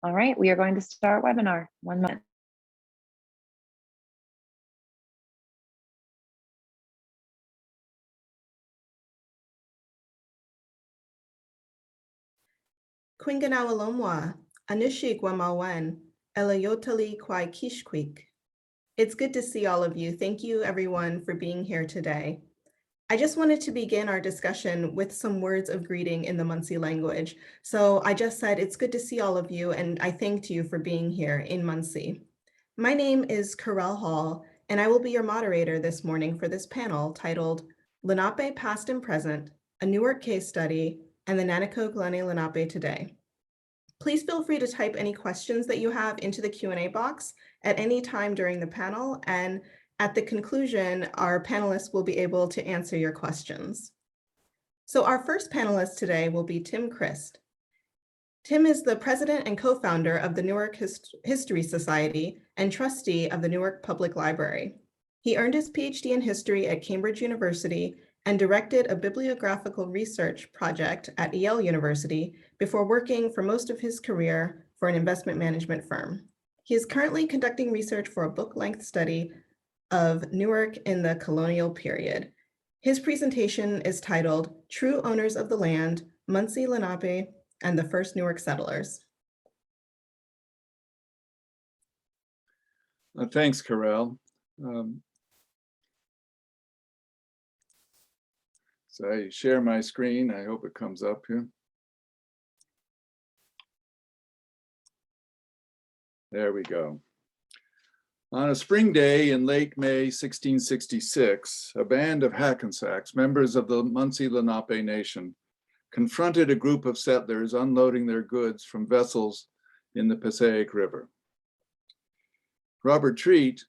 All right, we are going to start webinar. 1 minute. Kwinganawalomwa, Anushi Gwamawen, Elayotali Kwai Kishkwik. It's good to see all of you. Thank you everyone for being here today. I just wanted to begin our discussion with some words of greeting in the Muncie language. So I just said, it's good to see all of you, and I thanked you for being here in Muncie. My name is Karelle Hall, and I will be your moderator this morning for this panel titled Lenape Past and Present, a Newark Case Study, and the Nanticoke Lenni-Lenape Today. Please feel free to type any questions that you have into the Q&A box at any time during the panel, and at the conclusion, our panelists will be able to answer your questions. So our first panelist today will be Tim Crist. Tim is the president and co-founder of the Newark History Society and trustee of the Newark Public Library. He earned his Ph.D. in history at Cambridge University and directed a bibliographical research project at Yale University before working for most of his career for an investment management firm. He is currently conducting research for a book-length study of Newark in the colonial period. His presentation is titled True Owners of the Land, Muncie Lenape and the First Newark Settlers. Thanks, Karelle. So I share my screen. I hope it comes up here. There we go. On a spring day in late May 1666, a band of Hackensacks, members of the Muncie Lenape Nation, confronted a group of settlers unloading their goods from vessels in the Passaic River. Robert Treat,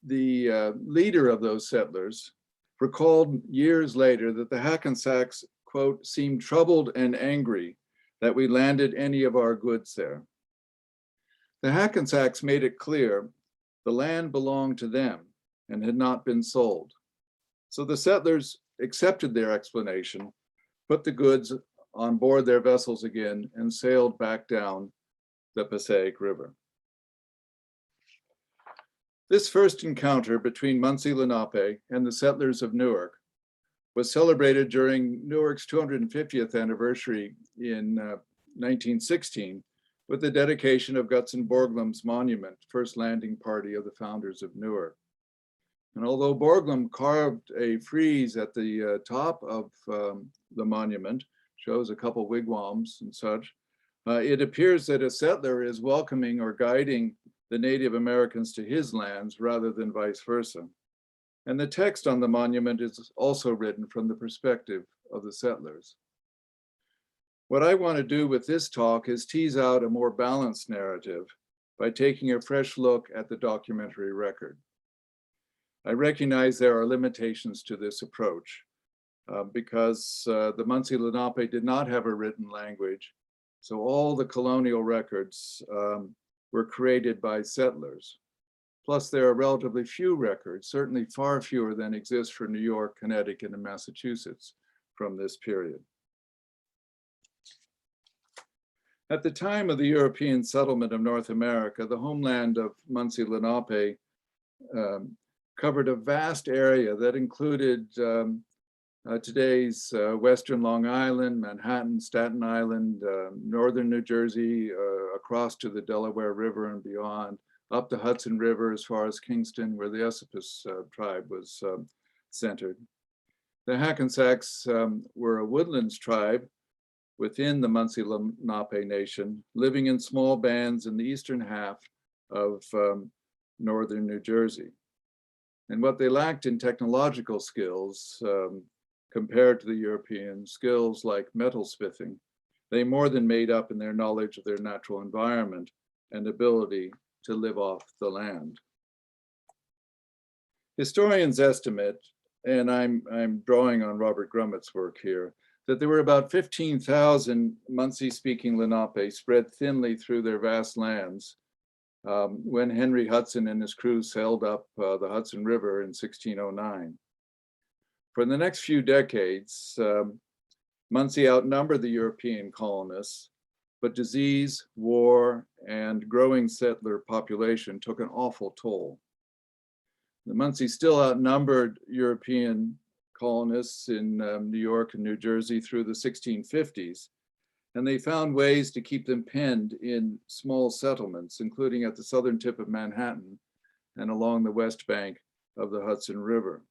the leader of those settlers, recalled years later that the Hackensacks, quote, seemed troubled and angry that we landed any of our goods there. The Hackensacks made it clear the land belonged to them and had not been sold. So the settlers accepted their explanation, put the goods on board their vessels again, and sailed back down the Passaic River. This first encounter between Muncie Lenape and the settlers of Newark was celebrated during Newark's 250th anniversary in 1916 with the dedication of Gutzon Borglum's monument, first landing party of the founders of Newark. And although Borglum carved a frieze at the top of the monument, shows a couple wigwams and such, it appears that a settler is welcoming or guiding the Native Americans to his lands rather than vice versa. And the text on the monument is also written from the perspective of the settlers. What I want to do with this talk is tease out a more balanced narrative by taking a fresh look at the documentary record. I recognize there are limitations to this approach because the Muncie Lenape did not have a written language, so all the colonial records were created by settlers. Plus, there are relatively few records, certainly far fewer than exist for New York, Connecticut, and Massachusetts from this period. At the time of the European settlement of North America, the homeland of Muncie Lenape covered a vast area that included today's Western Long Island, Manhattan, Staten Island, Northern New Jersey, across to the Delaware River and beyond, up the Hudson River as far as Kingston, where the Esopus tribe was centered. The Hackensacks were a woodlands tribe within the Muncie Lenape Nation, living in small bands in the eastern half of northern New Jersey. And what they lacked in technological skills compared to the European skills like metal smithing, they more than made up in their knowledge of their natural environment and ability to live off the land. Historians estimate, and I'm drawing on Robert Grummett's work here, that there were about 15,000 Muncie-speaking Lenape spread thinly through their vast lands when Henry Hudson and his crew sailed up the Hudson River in 1609. For the next few decades, Muncie outnumbered the European colonists, but disease, war, and growing settler population took an awful toll. The Muncie still outnumbered European colonists in New York and New Jersey through the 1650s, and they found ways to keep them penned in small settlements, including at the southern tip of Manhattan and along the west bank of the Hudson River.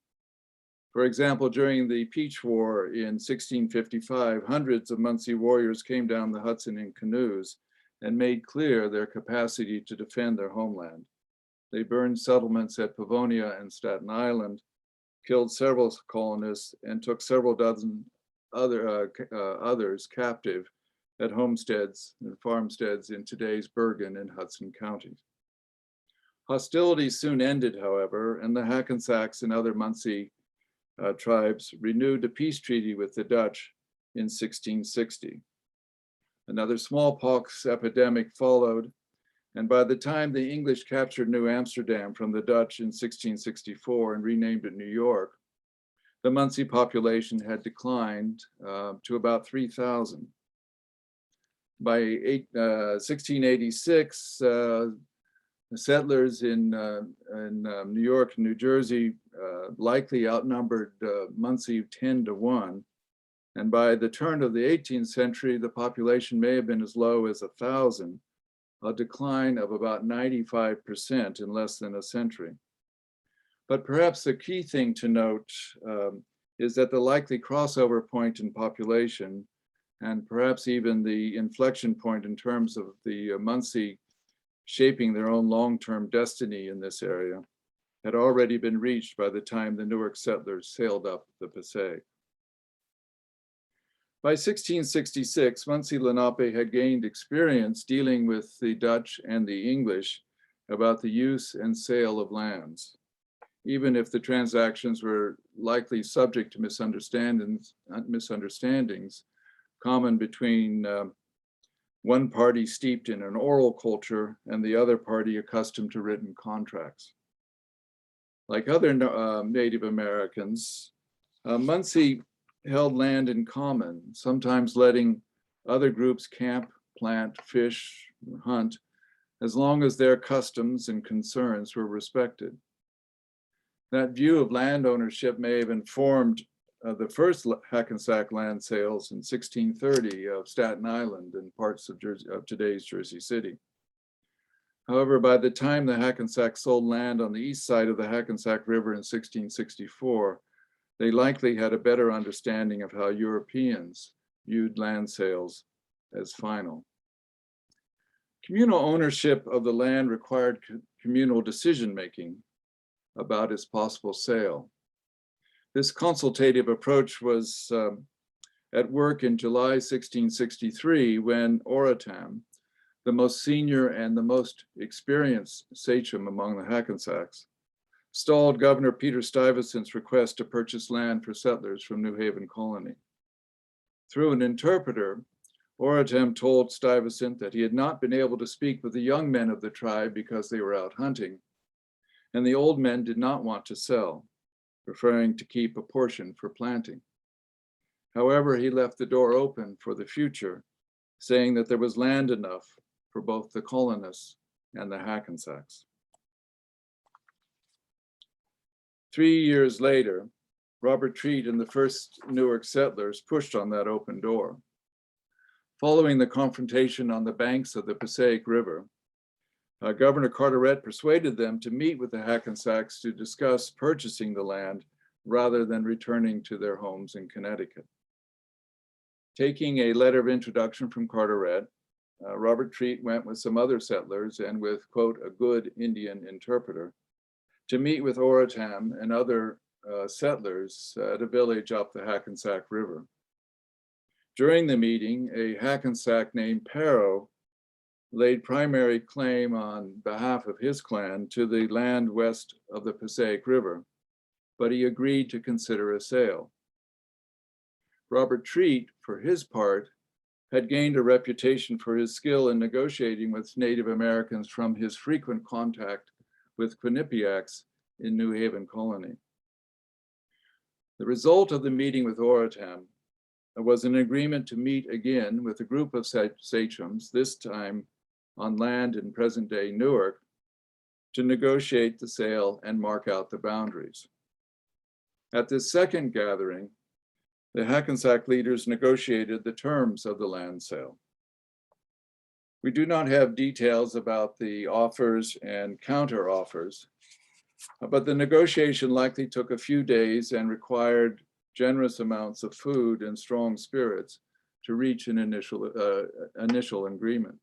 For example, during the Peach War in 1655, hundreds of Muncie warriors came down the Hudson in canoes and made clear their capacity to defend their homeland. They burned settlements at Pavonia and Staten Island, killed several colonists, and took several dozen others captive at homesteads and farmsteads in today's Bergen and Hudson counties. Hostilities soon ended, however, and the Hackensacks and other Muncie tribes renewed a peace treaty with the Dutch in 1660. Another smallpox epidemic followed, and by the time the English captured New Amsterdam from the Dutch in 1664 and renamed it New York, the Muncie population had declined to about 3,000. By 1686, the settlers in New York and New Jersey likely outnumbered Muncie 10-1. And by the turn of the 18th century, the population may have been as low as 1,000, a decline of about 95% in less than a century. But perhaps the key thing to note is that the likely crossover point in population, and perhaps even the inflection point in terms of the Muncie shaping their own long-term destiny in this area, had already been reached by the time the Newark settlers sailed up the Passaic. By 1666, Muncie Lenape had gained experience dealing with the Dutch and the English about the use and sale of lands, even if the transactions were likely subject to misunderstandings common between one party steeped in an oral culture and the other party accustomed to written contracts. Like other Native Americans, Muncie held land in common, sometimes letting other groups camp, plant, fish, hunt, as long as their customs and concerns were respected. That view of land ownership may have informed the first Hackensack land sales in 1630 of Staten Island and parts of today's Jersey City. However, by the time the Hackensacks sold land on the east side of the Hackensack River in 1664, they likely had a better understanding of how Europeans viewed land sales as final. Communal ownership of the land required communal decision-making about its possible sale. This consultative approach was at work in July 1663 when Oratam, the most senior and the most experienced sachem among the Hackensacks, stalled Governor Peter Stuyvesant's request to purchase land for settlers from New Haven Colony. Through an interpreter, Oratam told Stuyvesant that he had not been able to speak with the young men of the tribe because they were out hunting, and the old men did not want to sell, preferring to keep a portion for planting. However, he left the door open for the future, saying that there was land enough for both the colonists and the Hackensacks. 3 years later, Robert Treat and the first Newark settlers pushed on that open door. Following the confrontation on the banks of the Passaic River, Governor Carteret persuaded them to meet with the Hackensacks to discuss purchasing the land rather than returning to their homes in Connecticut. Taking a letter of introduction from Carteret, Robert Treat went with some other settlers and with, quote, a good Indian interpreter, to meet with Oratam and other settlers at a village up the Hackensack River. During the meeting, a Hackensack named Pero laid primary claim on behalf of his clan to the land west of the Passaic River, but he agreed to consider a sale. Robert Treat, for his part, had gained a reputation for his skill in negotiating with Native Americans from his frequent contact with Quinnipiacs in New Haven Colony. The result of the meeting with Oratam was an agreement to meet again with a group of sachems, this time on land in present-day Newark, to negotiate the sale and mark out the boundaries. At this second gathering, the Hackensack leaders negotiated the terms of the land sale. We do not have details about the offers and counter offers, but the negotiation likely took a few days and required generous amounts of food and strong spirits to reach an initial agreement.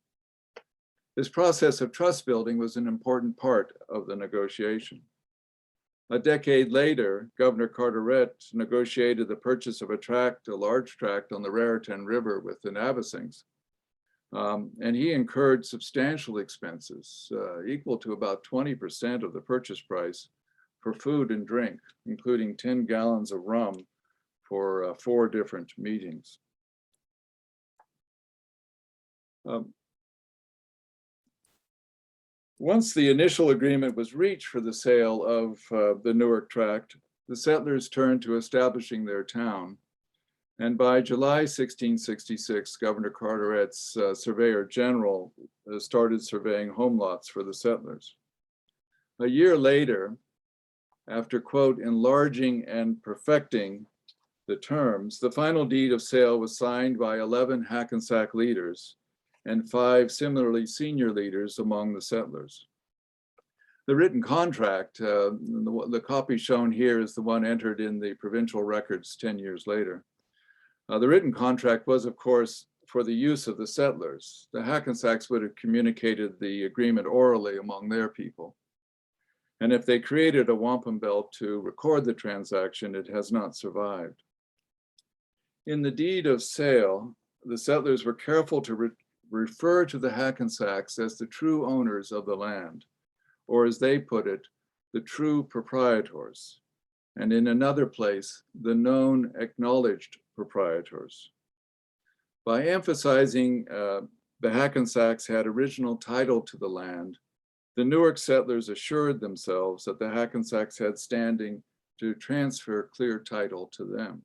This process of trust building was an important part of the negotiation. A decade later, Governor Carteret negotiated the purchase of a large tract on the Raritan River with the Navasings. And he incurred substantial expenses, equal to about 20% of the purchase price, for food and drink, including 10 gallons of rum for 4 different meetings. Once the initial agreement was reached for the sale of the Newark tract, the settlers turned to establishing their town. And by July 1666, Governor Carteret's Surveyor General started surveying home lots for the settlers. A year later, after, quote, enlarging and perfecting the terms, the final deed of sale was signed by 11 Hackensack leaders and 5 similarly senior leaders among the settlers. The written contract, the copy shown here is the one entered in the provincial records 10 years later. The written contract was, of course, for the use of the settlers. The Hackensacks would have communicated the agreement orally among their people. And if they created a wampum belt to record the transaction, it has not survived. In the deed of sale, the settlers were careful to refer to the Hackensacks as the true owners of the land, or as they put it, the true proprietors, and in another place, the known acknowledged proprietors. By emphasizing the Hackensacks had original title to the land, the Newark settlers assured themselves that the Hackensacks had standing to transfer clear title to them.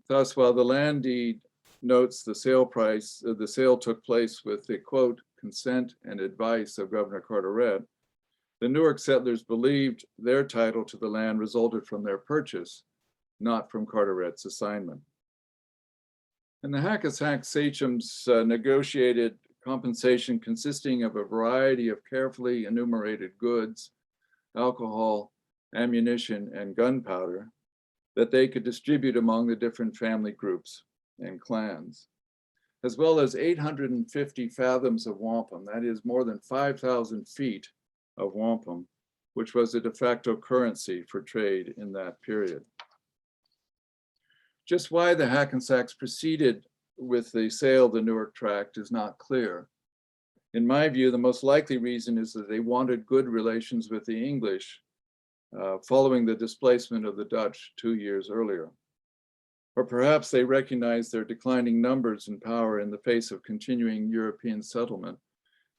Thus, while the land deed notes the sale price, the sale took place with the, quote, consent and advice of Governor Carteret, the Newark settlers believed their title to the land resulted from their purchase, not from Carteret's assignment. And the Hackensack sachems negotiated compensation consisting of a variety of carefully enumerated goods, alcohol, ammunition, and gunpowder that they could distribute among the different family groups and clans, as well as 850 fathoms of wampum, that is more than 5,000 feet of wampum, which was a de facto currency for trade in that period. Just why the Hackensacks proceeded with the sale of the Newark tract is not clear. In my view, the most likely reason is that they wanted good relations with the English following the displacement of the Dutch 2 years earlier. Or perhaps they recognized their declining numbers and power in the face of continuing European settlement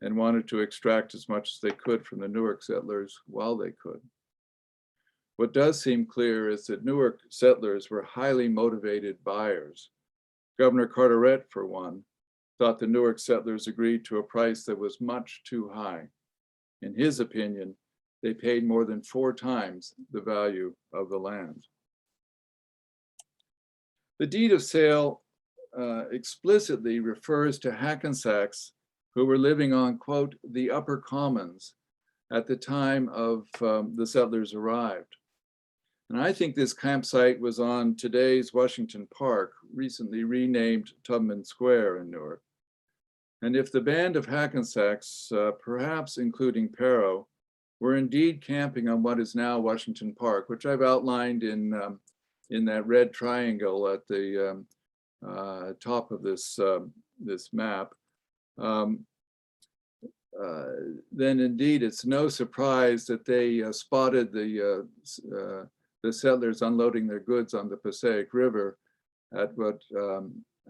and wanted to extract as much as they could from the Newark settlers while they could. What does seem clear is that Newark settlers were highly motivated buyers. Governor Carteret, for one, thought the Newark settlers agreed to a price that was much too high. In his opinion, they paid more than 4 times the value of the land. The deed of sale explicitly refers to Hackensacks who were living on, quote, the upper commons at the time of the settlers arrived. And I think this campsite was on today's Washington Park, recently renamed Tubman Square in Newark. And if the band of Hackensacks, perhaps including Perro, were indeed camping on what is now Washington Park, which I've outlined in that red triangle at the top of this map, then indeed it's no surprise that they spotted the settlers unloading their goods on the Passaic River at what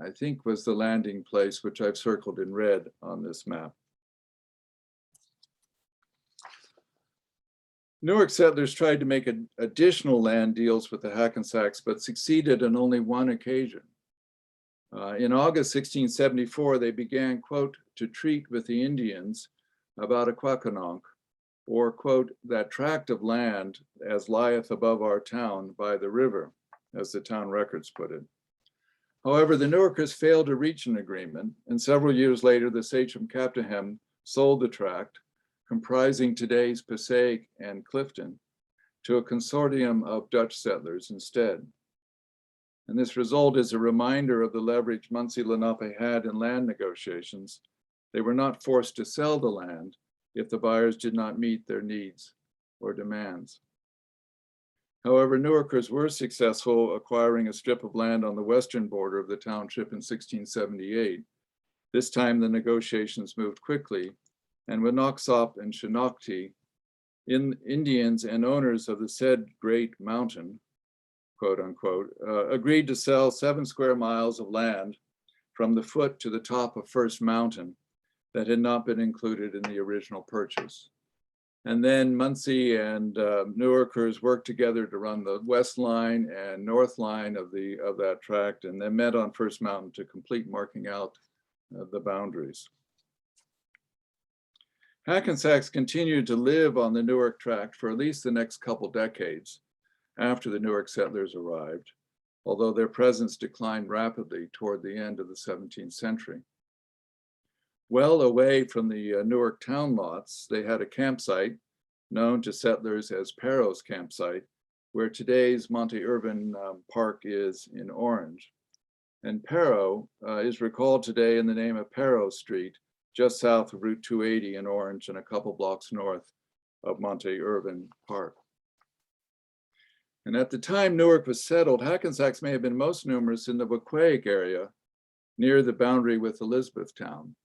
I think was the landing place, which I've circled in red on this map. Newark settlers tried to make additional land deals with the Hackensacks, but succeeded on only one occasion. In August 1674, they began, quote, to treat with the Indians about Aquacononk, or, quote, that tract of land as lieth above our town by the river, as the town records put it. However, the Newarkers failed to reach an agreement, and several years later, the sachem Captahem sold the tract, comprising today's Passaic and Clifton, to a consortium of Dutch settlers instead. And this result is a reminder of the leverage Muncie Lenape had in land negotiations. They were not forced to sell the land if the buyers did not meet their needs or demands. However, Newarkers were successful acquiring a strip of land on the western border of the township in 1678. This time the negotiations moved quickly, and Winoksop and Chinokti, Indians and owners of the said great mountain, quote unquote, agreed to sell 7 square miles of land from the foot to the top of First Mountain that had not been included in the original purchase. And then Muncie and Newarkers worked together to run the west line and north line of that tract, and then met on First Mountain to complete marking out the boundaries. Hackensacks continued to live on the Newark tract for at least the next couple decades after the Newark settlers arrived, although their presence declined rapidly toward the end of the 17th century. Well away from the Newark town lots, they had a campsite known to settlers as Perro's campsite, where today's Monte Urban Park is in Orange. And Perro is recalled today in the name of Perro Street, just south of Route 280 in Orange and a couple blocks north of Monte Urban Park. And at the time Newark was settled, Hackensacks may have been most numerous in the Waquake area near the boundary with Elizabethtown.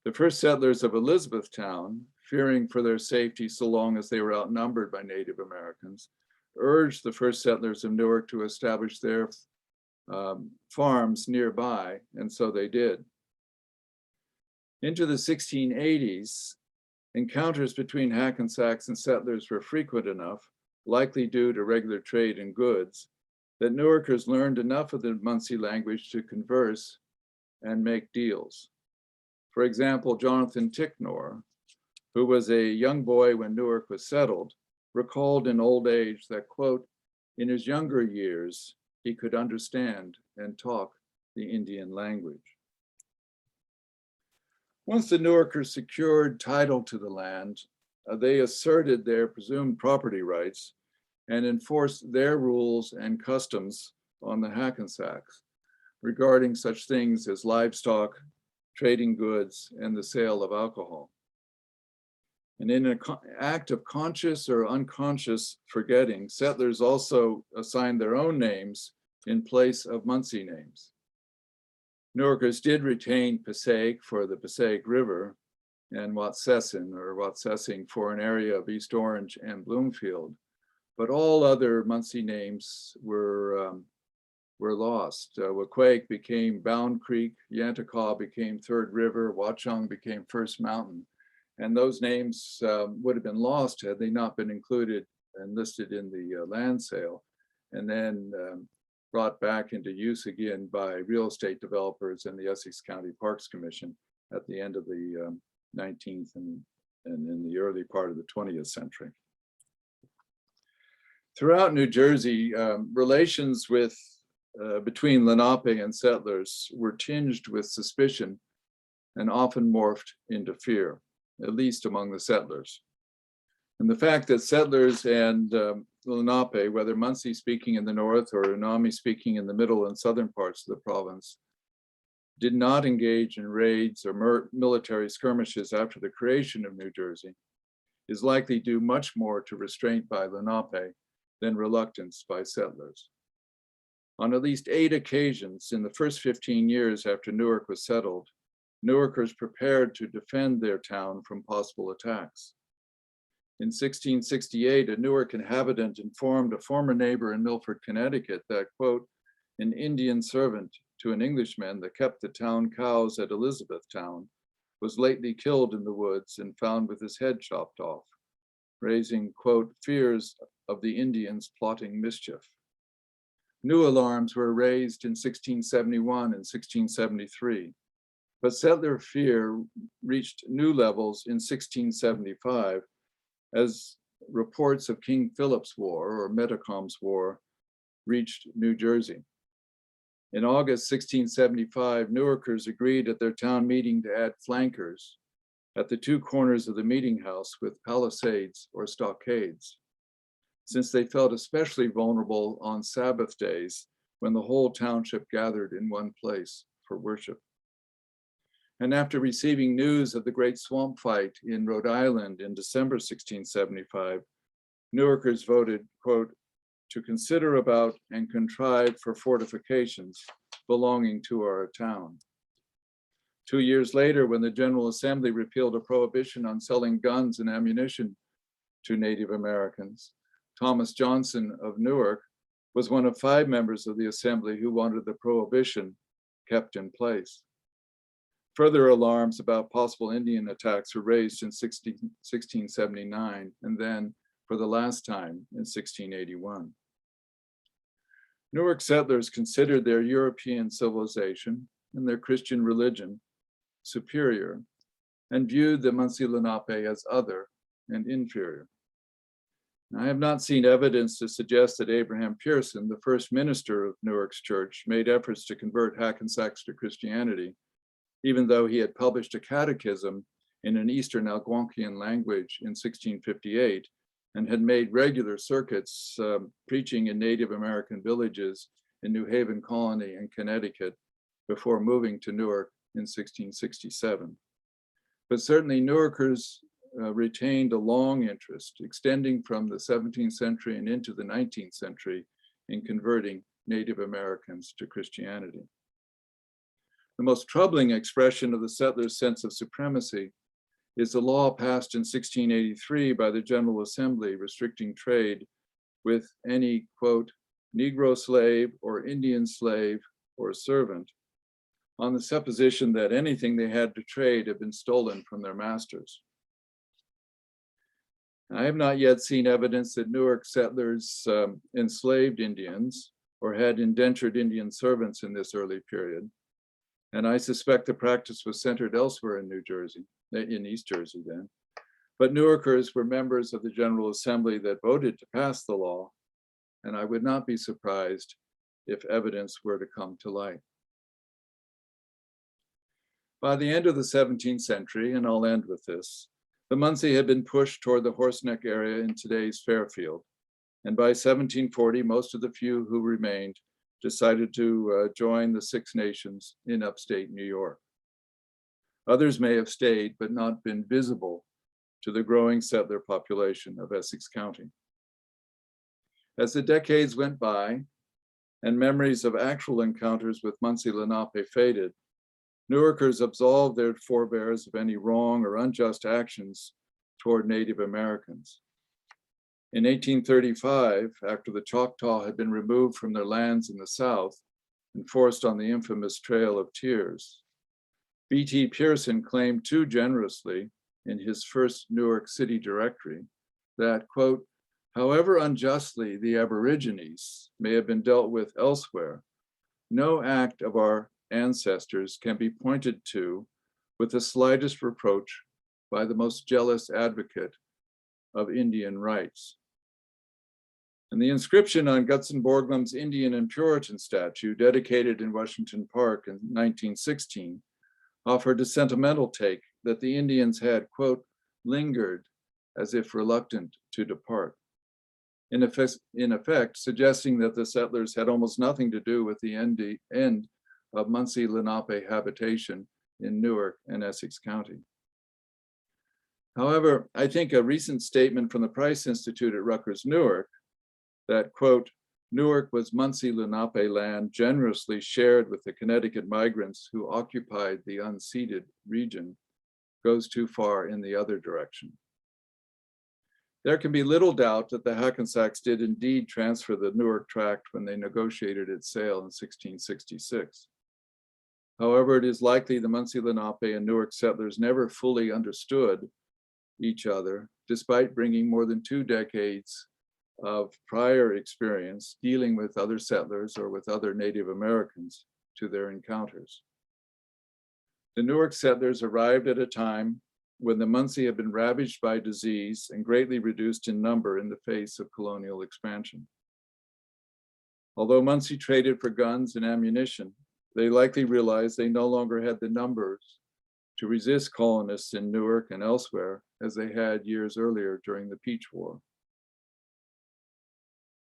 The first settlers of Elizabethtown, fearing for their safety so long as they were outnumbered by Native Americans, urged the first settlers of Newark to establish their farms nearby, and so they did. Into the 1680s, encounters between Hackensacks and settlers were frequent enough, likely due to regular trade in goods, that Newarkers learned enough of the Muncie language to converse and make deals. For example, Jonathan Ticknor, who was a young boy when Newark was settled, recalled in old age that, quote, in his younger years, he could understand and talk the Indian language. Once the Newarkers secured title to the land, they asserted their presumed property rights and enforced their rules and customs on the Hackensacks regarding such things as livestock, trading goods, and the sale of alcohol. And in an act of conscious or unconscious forgetting, settlers also assigned their own names in place of Muncie names. Newarkers did retain Passaic for the Passaic River and Watsessin or Watsessing for an area of East Orange and Bloomfield, but all other Muncie names were lost. Waquake became Bound Creek, Nanticoke became Third River, Watchung became First Mountain, and those names would have been lost had they not been included and listed in the land sale, and then brought back into use again by real estate developers and the Essex County Parks Commission at the end of the 19th and in the early part of the 20th century. Throughout New Jersey, relations between Lenape and settlers were tinged with suspicion and often morphed into fear, at least among the settlers. And the fact that settlers and Lenape, whether Muncie speaking in the north or Unami speaking in the middle and southern parts of the province, did not engage in raids or military skirmishes after the creation of New Jersey is likely due much more to restraint by Lenape than reluctance by settlers. On at least 8 occasions in the first 15 years after Newark was settled, Newarkers prepared to defend their town from possible attacks. In 1668, a Newark inhabitant informed a former neighbor in Milford, Connecticut that, quote, an Indian servant to an Englishman that kept the town cows at Elizabethtown was lately killed in the woods and found with his head chopped off. raising, quote, fears of the Indians plotting mischief. New alarms were raised in 1671 and 1673, but settler fear reached new levels in 1675 as reports of King Philip's War, or Metacom's War, reached New Jersey. In August 1675, Newarkers agreed at their town meeting to add flankers at the two corners of the meeting house with palisades or stockades, since they felt especially vulnerable on Sabbath days when the whole township gathered in one place for worship. And after receiving news of the Great Swamp Fight in Rhode Island in December 1675, Newarkers voted, quote, to consider about and contrive for fortifications belonging to our town. 2 years later, when the General Assembly repealed a prohibition on selling guns and ammunition to Native Americans, Thomas Johnson of Newark was one of 5 members of the Assembly who wanted the prohibition kept in place. Further alarms about possible Indian attacks were raised in 1679, and then for the last time in 1681. Newark settlers considered their European civilization and their Christian religion superior and viewed the Muncie Lenape as other and inferior. I have not seen evidence to suggest that Abraham Pearson, the first minister of Newark's church, made efforts to convert Hackensacks to Christianity, even though he had published a catechism in an Eastern Algonquian language in 1658 and had made regular circuits preaching in Native American villages in New Haven Colony and Connecticut before moving to Newark in 1667. But certainly Newarkers retained a long interest extending from the 17th century and into the 19th century in converting Native Americans to Christianity. The most troubling expression of the settlers' sense of supremacy is the law passed in 1683 by the General Assembly restricting trade with any, quote, Negro slave or Indian slave or servant on the supposition that anything they had to trade had been stolen from their masters. I have not yet seen evidence that Newark settlers enslaved Indians or had indentured Indian servants in this early period. And I suspect the practice was centered elsewhere in New Jersey, in East Jersey then. But Newarkers were members of the General Assembly that voted to pass the law, and I would not be surprised if evidence were to come to light. By the end of the 17th century, and I'll end with this, the Muncie had been pushed toward the Horseneck area in today's Fairfield. And by 1740, most of the few who remained decided to join the Six Nations in upstate New York. Others may have stayed, but not been visible to the growing settler population of Essex County. As the decades went by and memories of actual encounters with Muncie Lenape faded, Newarkers absolved their forebears of any wrong or unjust actions toward Native Americans. In 1835, after the Choctaw had been removed from their lands in the South and forced on the infamous Trail of Tears, B.T. Pearson claimed too generously in his first Newark City Directory that, quote, however unjustly the Aborigines may have been dealt with elsewhere, no act of our ancestors can be pointed to with the slightest reproach by the most jealous advocate of Indian rights. And the inscription on Gutzon Borglum's Indian and Puritan statue, dedicated in Washington Park in 1916, offered a sentimental take that the Indians had, quote, lingered as if reluctant to depart. In effect, suggesting that the settlers had almost nothing to do with the end of Muncie Lenape habitation in Newark and Essex County. However, I think a recent statement from the Price Institute at Rutgers Newark that, quote, Newark was Muncie Lenape land generously shared with the Connecticut migrants who occupied the unceded region, goes too far in the other direction. There can be little doubt that the Hackensacks did indeed transfer the Newark tract when they negotiated its sale in 1666. However, it is likely the Muncie Lenape and Newark settlers never fully understood each other despite bringing more than 2 decades of prior experience dealing with other settlers or with other Native Americans to their encounters. The Newark settlers arrived at a time when the Muncie had been ravaged by disease and greatly reduced in number in the face of colonial expansion. Although Muncie traded for guns and ammunition, they likely realized they no longer had the numbers to resist colonists in Newark and elsewhere as they had years earlier during the Peach War.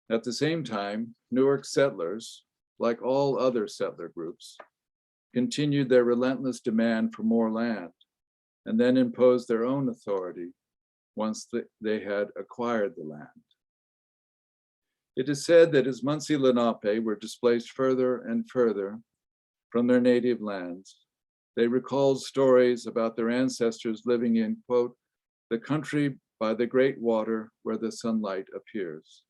At the same time, Newark settlers, like all other settler groups, continued their relentless demand for more land and then imposed their own authority once they had acquired the land. It is said that as Muncie Lenape were displaced further and further from their native lands, they recalled stories about their ancestors living in, quote, the country by the great water where the sunlight appears.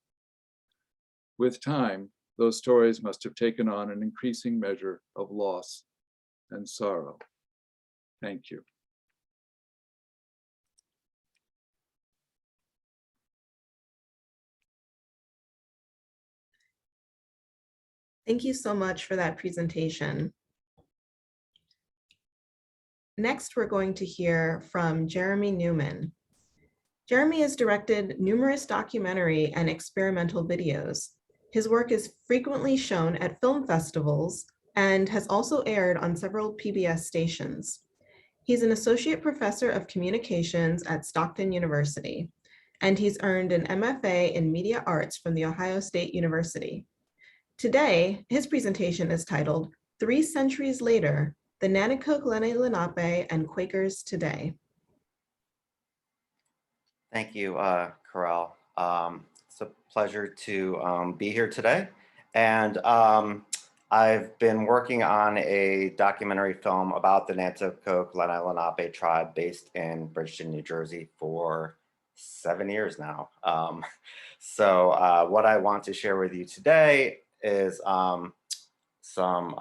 With time, those stories must have taken on an increasing measure of loss and sorrow. Thank you. Thank you so much for that presentation. Next, we're going to hear from Jeremy Newman. Jeremy has directed numerous documentary and experimental videos. His work is frequently shown at film festivals and has also aired on several PBS stations. He's an associate professor of communications at Stockton University, and he's earned an MFA in media arts from The Ohio State University. Today, his presentation is titled 3 Centuries Later, the Nanticoke Lenni-Lenape and Quakers Today. Thank you, Karelle. It's a pleasure to be here today. And I've been working on a documentary film about the Nanticoke Lenni-Lenape tribe based in Bridgeton, New Jersey for 7 years now. So what I want to share with you today is some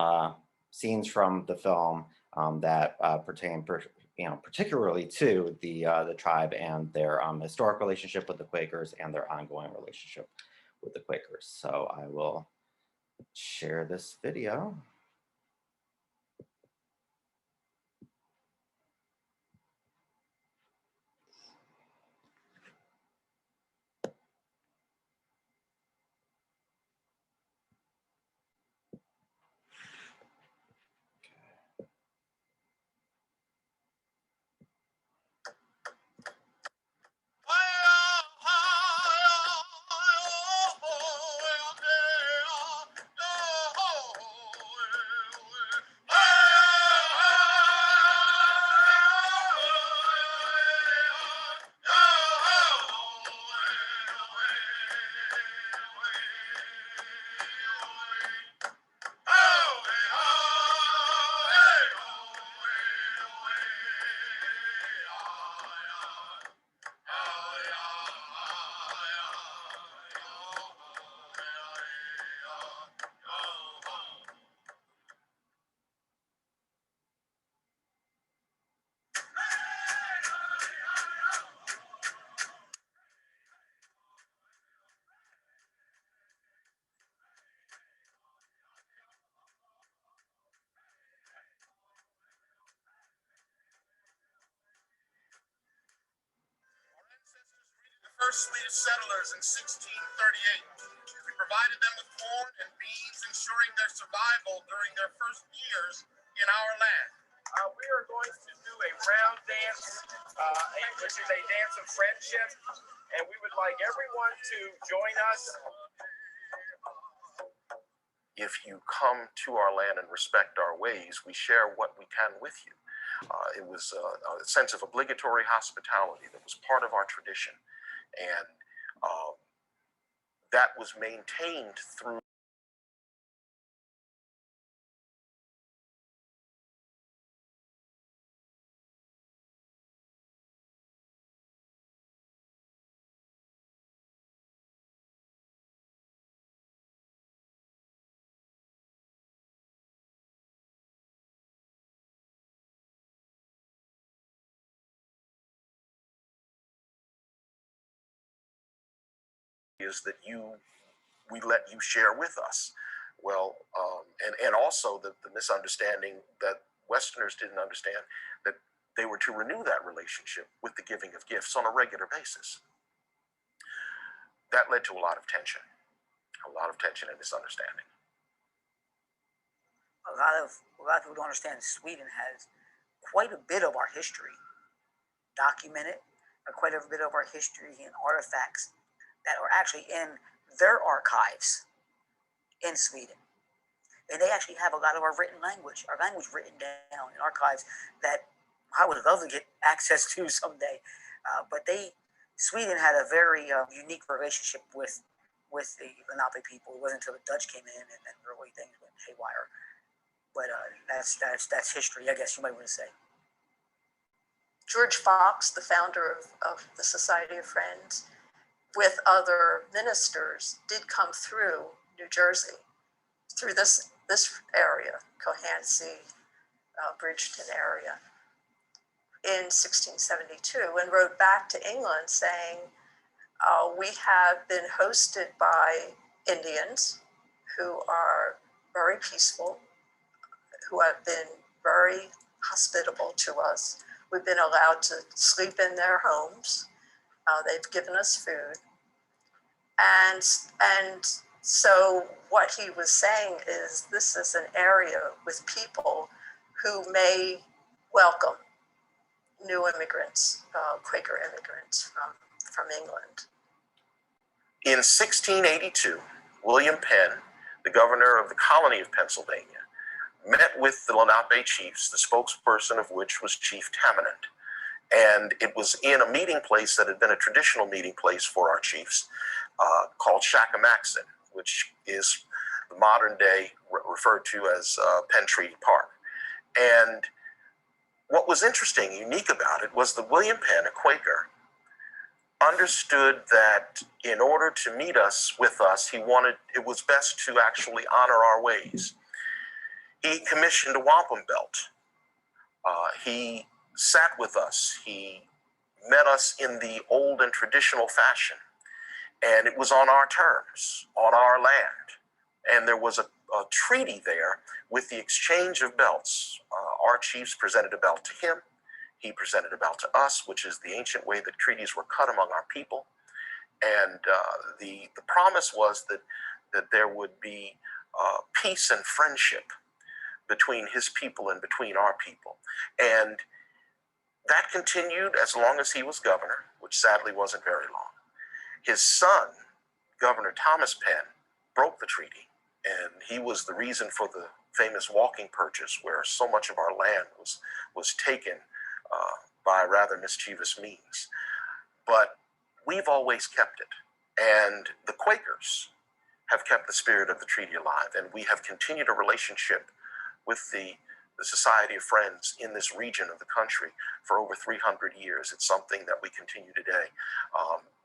scenes from the film that pertain particularly to the tribe and their historic relationship with the Quakers and their ongoing relationship with the Quakers. So I will share this video. First Swedish settlers in 1638. We provided them with corn and beans, ensuring their survival during their first years in our land. We are going to do a round dance, which is a dance of friendship, and we would like everyone to join us. If you come to our land and respect our ways, we share what we can with you. It was a sense of obligatory hospitality that was part of our tradition. And that was maintained through areas that we let you share with us. Well, and also the misunderstanding that Westerners didn't understand that they were to renew that relationship with the giving of gifts on a regular basis. That led to a lot of tension and misunderstanding. A lot of people don't understand Sweden has quite a bit of our history documented, or quite a bit of our history and artifacts that are actually in their archives in Sweden. And they actually have a lot of our language written down in archives that I would love to get access to someday. But Sweden had a very unique relationship with the Lenape people. It wasn't until the Dutch came in and then really things went haywire. But that's history, I guess you might want to say. George Fox, the founder of the Society of Friends, with other ministers, did come through New Jersey, through this area, Cohansey, Bridgeton area, in 1672, and wrote back to England saying, we have been hosted by Indians who are very peaceful, who have been very hospitable to us. We've been allowed to sleep in their homes. They've given us food. And so what he was saying is this is an area with people who may welcome new immigrants, Quaker immigrants from England. In 1682, William Penn, the governor of the colony of Pennsylvania, met with the Lenape chiefs, the spokesperson of which was Chief Tamanend. And it was in a meeting place that had been a traditional meeting place for our chiefs, called Shakamaxon, which is the modern day referred to as Penn Treaty Park. And what was interesting, unique about it, was that William Penn, a Quaker, understood that in order to meet us with us, it was best to actually honor our ways. He commissioned a wampum belt. He sat with us. He met us in the old and traditional fashion. And it was on our terms, on our land. And there was a treaty there with the exchange of belts. Our chiefs presented a belt to him. He presented a belt to us, which is the ancient way that treaties were cut among our people. And the promise was that there would be peace and friendship between his people and between our people. And that continued as long as he was governor, which sadly wasn't very long. His son, Governor Thomas Penn, broke the treaty, and he was the reason for the famous walking purchase, where so much of our land was taken by rather mischievous means. But we've always kept it, and the Quakers have kept the spirit of the treaty alive, and we have continued a relationship with the Society of Friends in this region of the country for over 300 years. It's something that we continue today.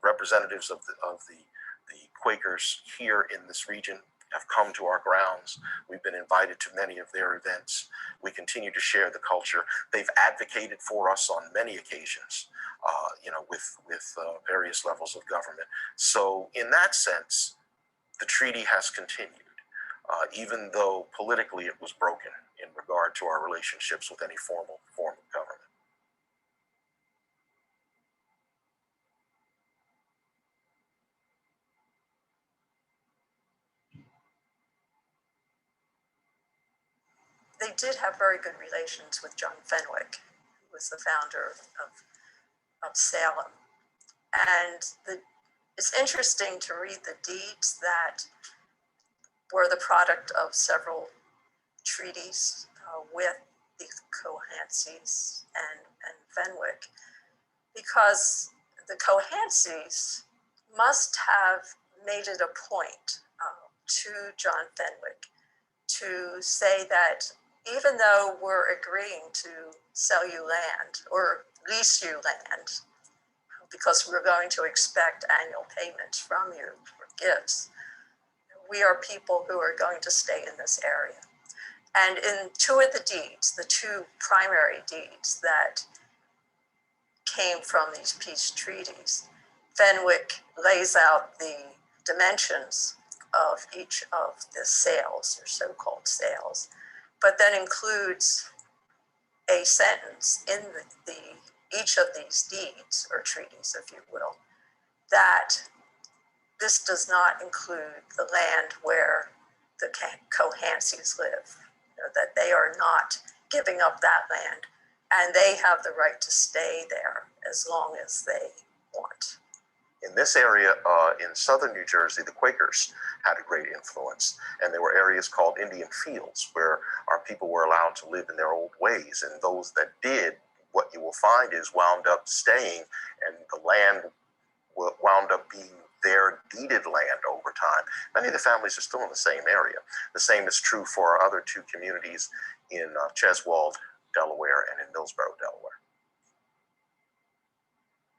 Representatives of the Quakers here in this region have come to our grounds. We've been invited to many of their events. We continue to share the culture. They've advocated for us on many occasions, with various levels of government. So in that sense, the treaty has continued, even though politically it was broken in regard to our relationships with any formal form of government. They did have very good relations with John Fenwick, who was the founder of Salem. And it's interesting to read the deeds that were the product of several treaties with the Cohanseys and Fenwick, because the Cohanseys must have made it a point to John Fenwick to say that even though we're agreeing to sell you land or lease you land, because we're going to expect annual payments from you for gifts, we are people who are going to stay in this area. And in two of the deeds, the two primary deeds that came from these peace treaties, Fenwick lays out the dimensions of each of the sales, or so-called sales, but then includes a sentence in each of these deeds or treaties, if you will, that this does not include the land where the Cohanseys live, that they are not giving up that land and they have the right to stay there as long as they want. In this area in southern New Jersey, the Quakers had a great influence, and there were areas called Indian fields where our people were allowed to live in their old ways, and those that did, what you will find is wound up staying, and the land wound up being their deeded land over time. Many of the families are still in the same area. The same is true for our other two communities in Cheswold, Delaware, and in Millsboro, Delaware.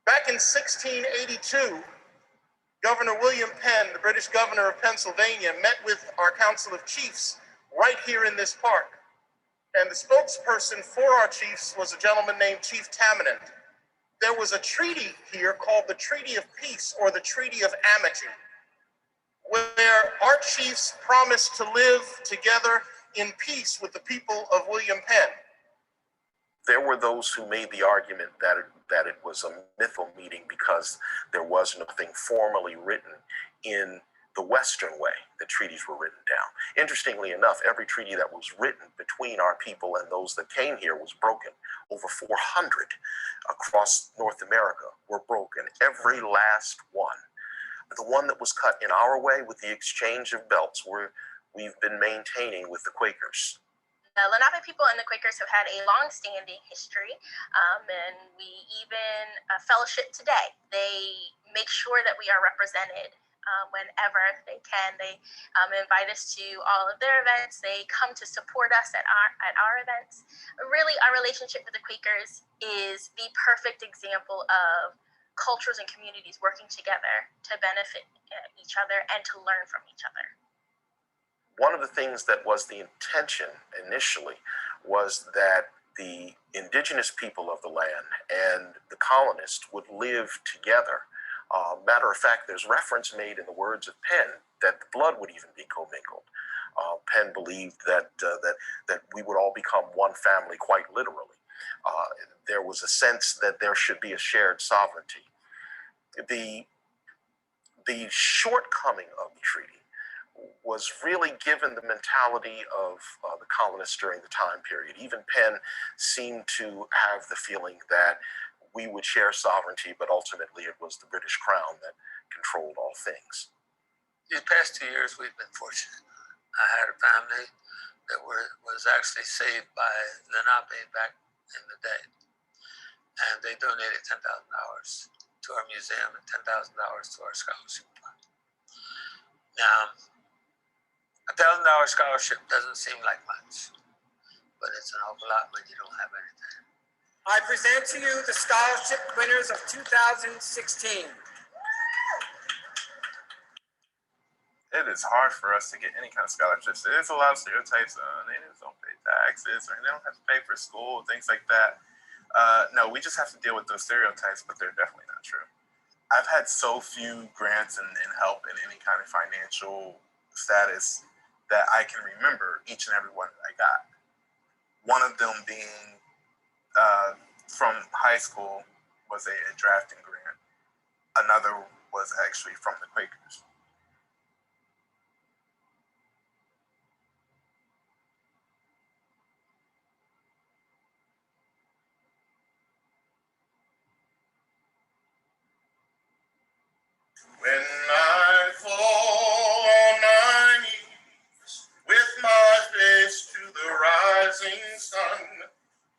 Back in 1682, Governor William Penn, the British governor of Pennsylvania, met with our Council of Chiefs right here in this park. And the spokesperson for our chiefs was a gentleman named Chief Tamanend. There was a treaty here called the Treaty of Peace, or the Treaty of Amity, where our chiefs promised to live together in peace with the people of William Penn. There were those who made the argument that it was a mythical meeting because there was nothing formally written in the Western way that treaties were written down. Interestingly enough, every treaty that was written between our people and those that came here was broken. Over 400 across North America were broken, every last one. The one that was cut in our way with the exchange of belts, we've been maintaining with the Quakers. The Lenape people and the Quakers have had a long-standing history, and we even fellowship today. They make sure that we are represented whenever they can. They invite us to all of their events. They come to support us at our events. Really, our relationship with the Quakers is the perfect example of cultures and communities working together to benefit each other and to learn from each other. One of the things that was the intention initially was that the indigenous people of the land and the colonists would live together. Matter of fact, there's reference made in the words of Penn that the blood would even be commingled. Penn believed that we would all become one family, quite literally. There was a sense that there should be a shared sovereignty. The shortcoming of the treaty was really given the mentality of the colonists during the time period. Even Penn seemed to have the feeling that we would share sovereignty, but ultimately it was the British Crown that controlled all things. These past 2 years, we've been fortunate. I had a family that was actually saved by Lenape back in the day. And they donated $10,000 to our museum and $10,000 to our scholarship fund. Now, a $1,000 scholarship doesn't seem like much, but it's an awful lot when you don't have anything. I present to you the scholarship winners of 2016. It is hard for us to get any kind of scholarships. There's a lot of stereotypes. They just don't pay taxes, or they don't have to pay for school, things like that. No, we just have to deal with those stereotypes, but they're definitely not true. I've had so few grants and help in any kind of financial status that I can remember each and every one that I got. One of them being from high school was a drafting grant. Another was actually from the Quakers. When I fall on my knees with my face to the rising sun,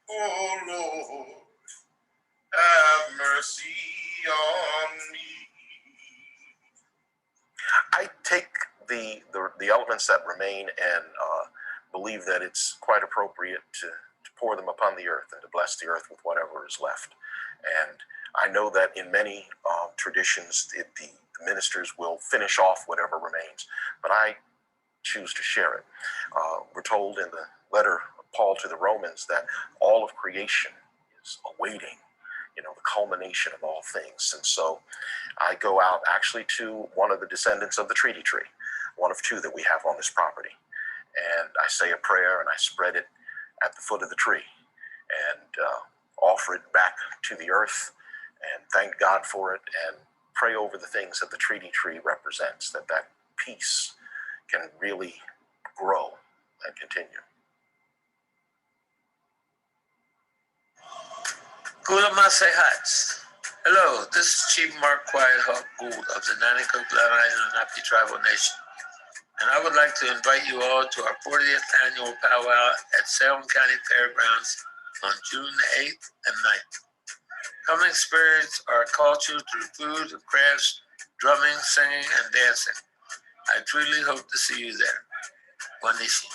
oh Lord, have mercy on me. I take the elements that remain and believe that it's quite appropriate to pour them upon the earth and to bless the earth with whatever is left. And I know that in many traditions, the ministers will finish off whatever remains, but I choose to share it. We're told in the letter of Paul to the Romans that all of creation is awaiting you know, the culmination of all things. And so I go out actually to one of the descendants of the treaty tree, one of two that we have on this property. And I say a prayer and I spread it at the foot of the tree and offer it back to the earth and thank God for it and pray over the things that the treaty tree represents, that peace can really grow and continue. Gulamase Hats. Hello, this is Chief Mark Quiet Hawk Gould of the Nanticoke Lenni-Lenape Tribal Nation. And I would like to invite you all to our 40th annual powwow at Salem County Fairgrounds on June 8th and 9th. Come experience our culture through food and crafts, drumming, singing, and dancing. I truly hope to see you there. Wanishi.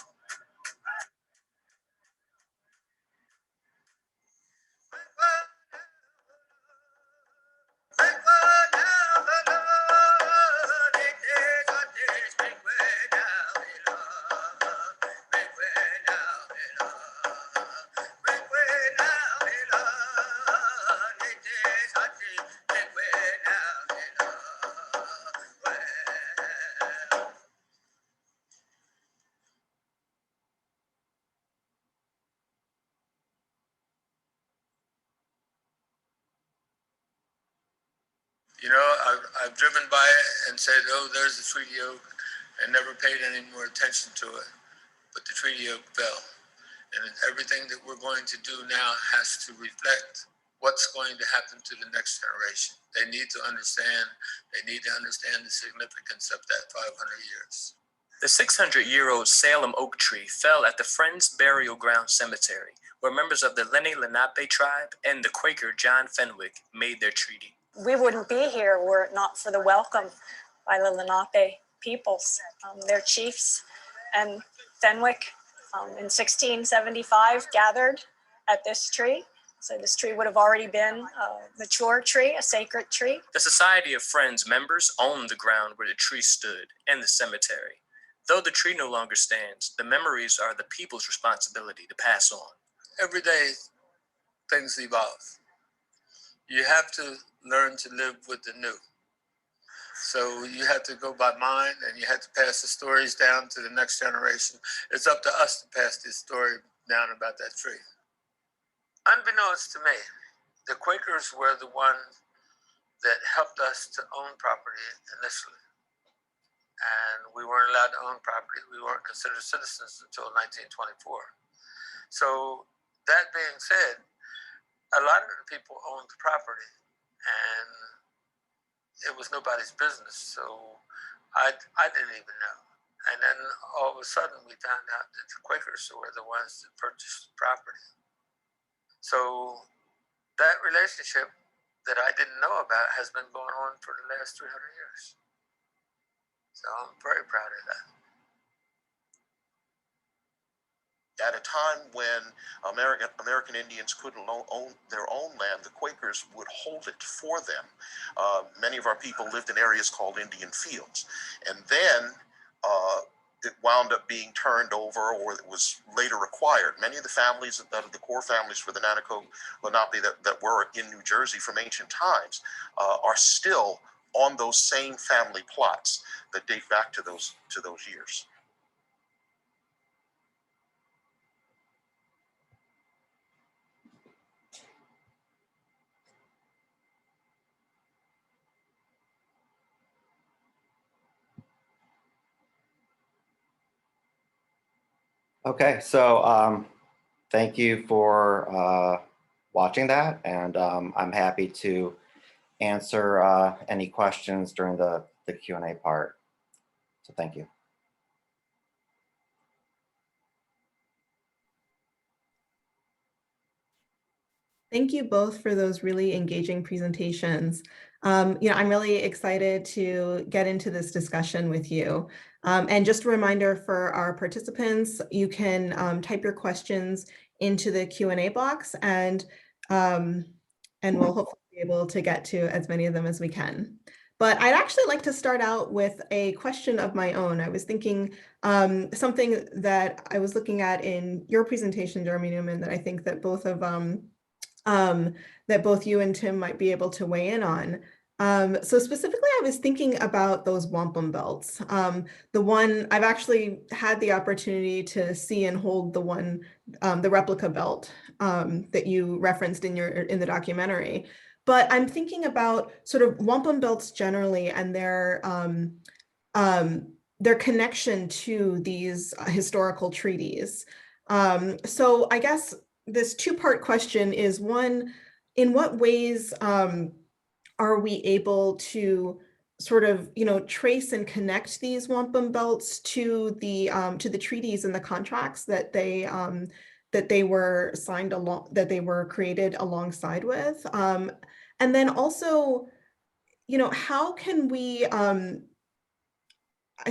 You know, I've driven by it and said, oh, there's the treaty oak, and never paid any more attention to it. But the treaty oak fell. And everything that we're going to do now has to reflect what's going to happen to the next generation. They need to understand the significance of that 500 years. The 600-year-old Salem oak tree fell at the Friends Burial Ground Cemetery, where members of the Lenni-Lenape tribe and the Quaker John Fenwick made their treaty. We wouldn't be here were it not for the welcome by the Lenape peoples, their chiefs, and Fenwick in 1675 gathered at this tree. So this tree would have already been a mature tree, a sacred tree. The Society of Friends members owned the ground where the tree stood and the cemetery. Though the tree no longer stands, the memories are the people's responsibility to pass on. Every day, things evolve. You have to learn to live with the new. So you have to go by mind and you have to pass the stories down to the next generation. It's up to us to pass this story down about that tree. Unbeknownst to me, the Quakers were the ones that helped us to own property initially. And we weren't allowed to own property. We weren't considered citizens until 1924. So that being said, a lot of the people owned the property and it was nobody's business. So I didn't even know. And then all of a sudden we found out that the Quakers were the ones that purchased the property. So that relationship that I didn't know about has been going on for the last 300 years. So I'm very proud of that. At a time when American Indians couldn't own their own land, the Quakers would hold it for them. Many of our people lived in areas called Indian fields. And then it wound up being turned over, or it was later acquired. Many of the families that are the core families for the Nanticoke Lenape that were in New Jersey from ancient times are still on those same family plots that date back to those years. Okay, so thank you for watching that, and I'm happy to answer any questions during the Q&A part. So thank you. Thank you both for those really engaging presentations. I'm really excited to get into this discussion with you. And just a reminder for our participants, you can type your questions into the Q&A box, and we'll hopefully be able to get to as many of them as we can. But I'd actually like to start out with a question of my own. I was thinking something that I was looking at in your presentation, Jeremy Newman, that I think that both of that both you and Tim might be able to weigh in on. So specifically, I was thinking about those wampum belts. The one I've actually had the opportunity to see and hold the one, the replica belt that you referenced in the documentary. But I'm thinking about sort of wampum belts generally and their connection to these historical treaties. So I guess this two-part question is, one, in what ways are we able to sort of, trace and connect these wampum belts to the treaties and the contracts that they were signed along, that they were created alongside with, and then also, how can we, I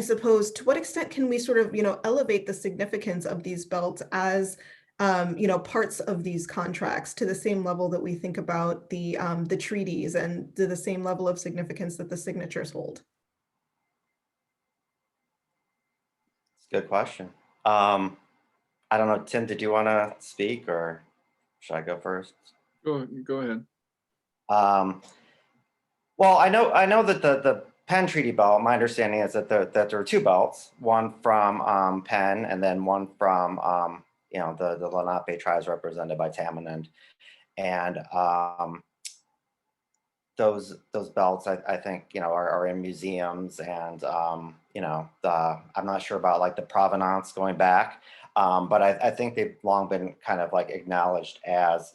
suppose, to what extent can we sort of, elevate the significance of these belts as parts of these contracts to the same level that we think about the treaties, and to the same level of significance that the signatures hold? It's a good question. I don't know, Tim, did you want to speak, or should I go first? Go ahead. Well, I know that the Penn Treaty belt, my understanding is that there are two belts, one from Penn and then one from the Lenape tribes represented by Tamanend, and those belts I think are in museums, and I'm not sure about like the provenance going back, but I think they've long been kind of like acknowledged as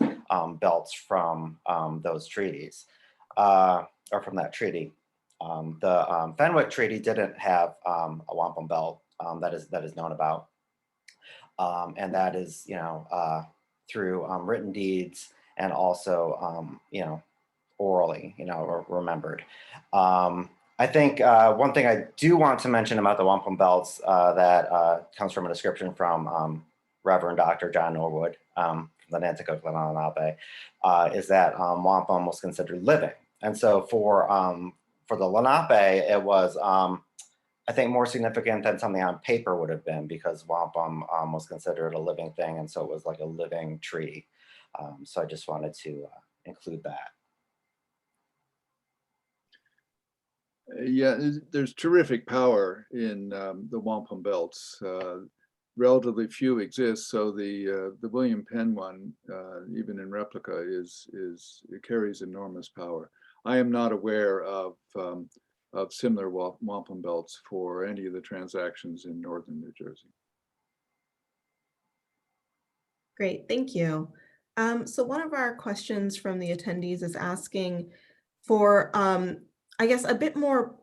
belts from those treaties, or from that treaty. The Fenwick Treaty didn't have a wampum belt that is known about, and that is through written deeds, and also orally or remembered. I think one thing I do want to mention about the wampum belts that comes from a description from Reverend Dr. John Norwood from the Nanticoke Lenni-Lenape is that wampum was considered living, and so for the Lenape, it was, I think, more significant than something on paper would have been, because wampum was considered a living thing, and so it was like a living tree. So I just wanted to include that. Yeah, there's terrific power in the wampum belts. Relatively few exist, so the William Penn one, even in replica, it carries enormous power. I am not aware of similar wampum belts for any of the transactions in northern New Jersey. Great, thank you. So one of our questions from the attendees is asking for, I guess, a bit more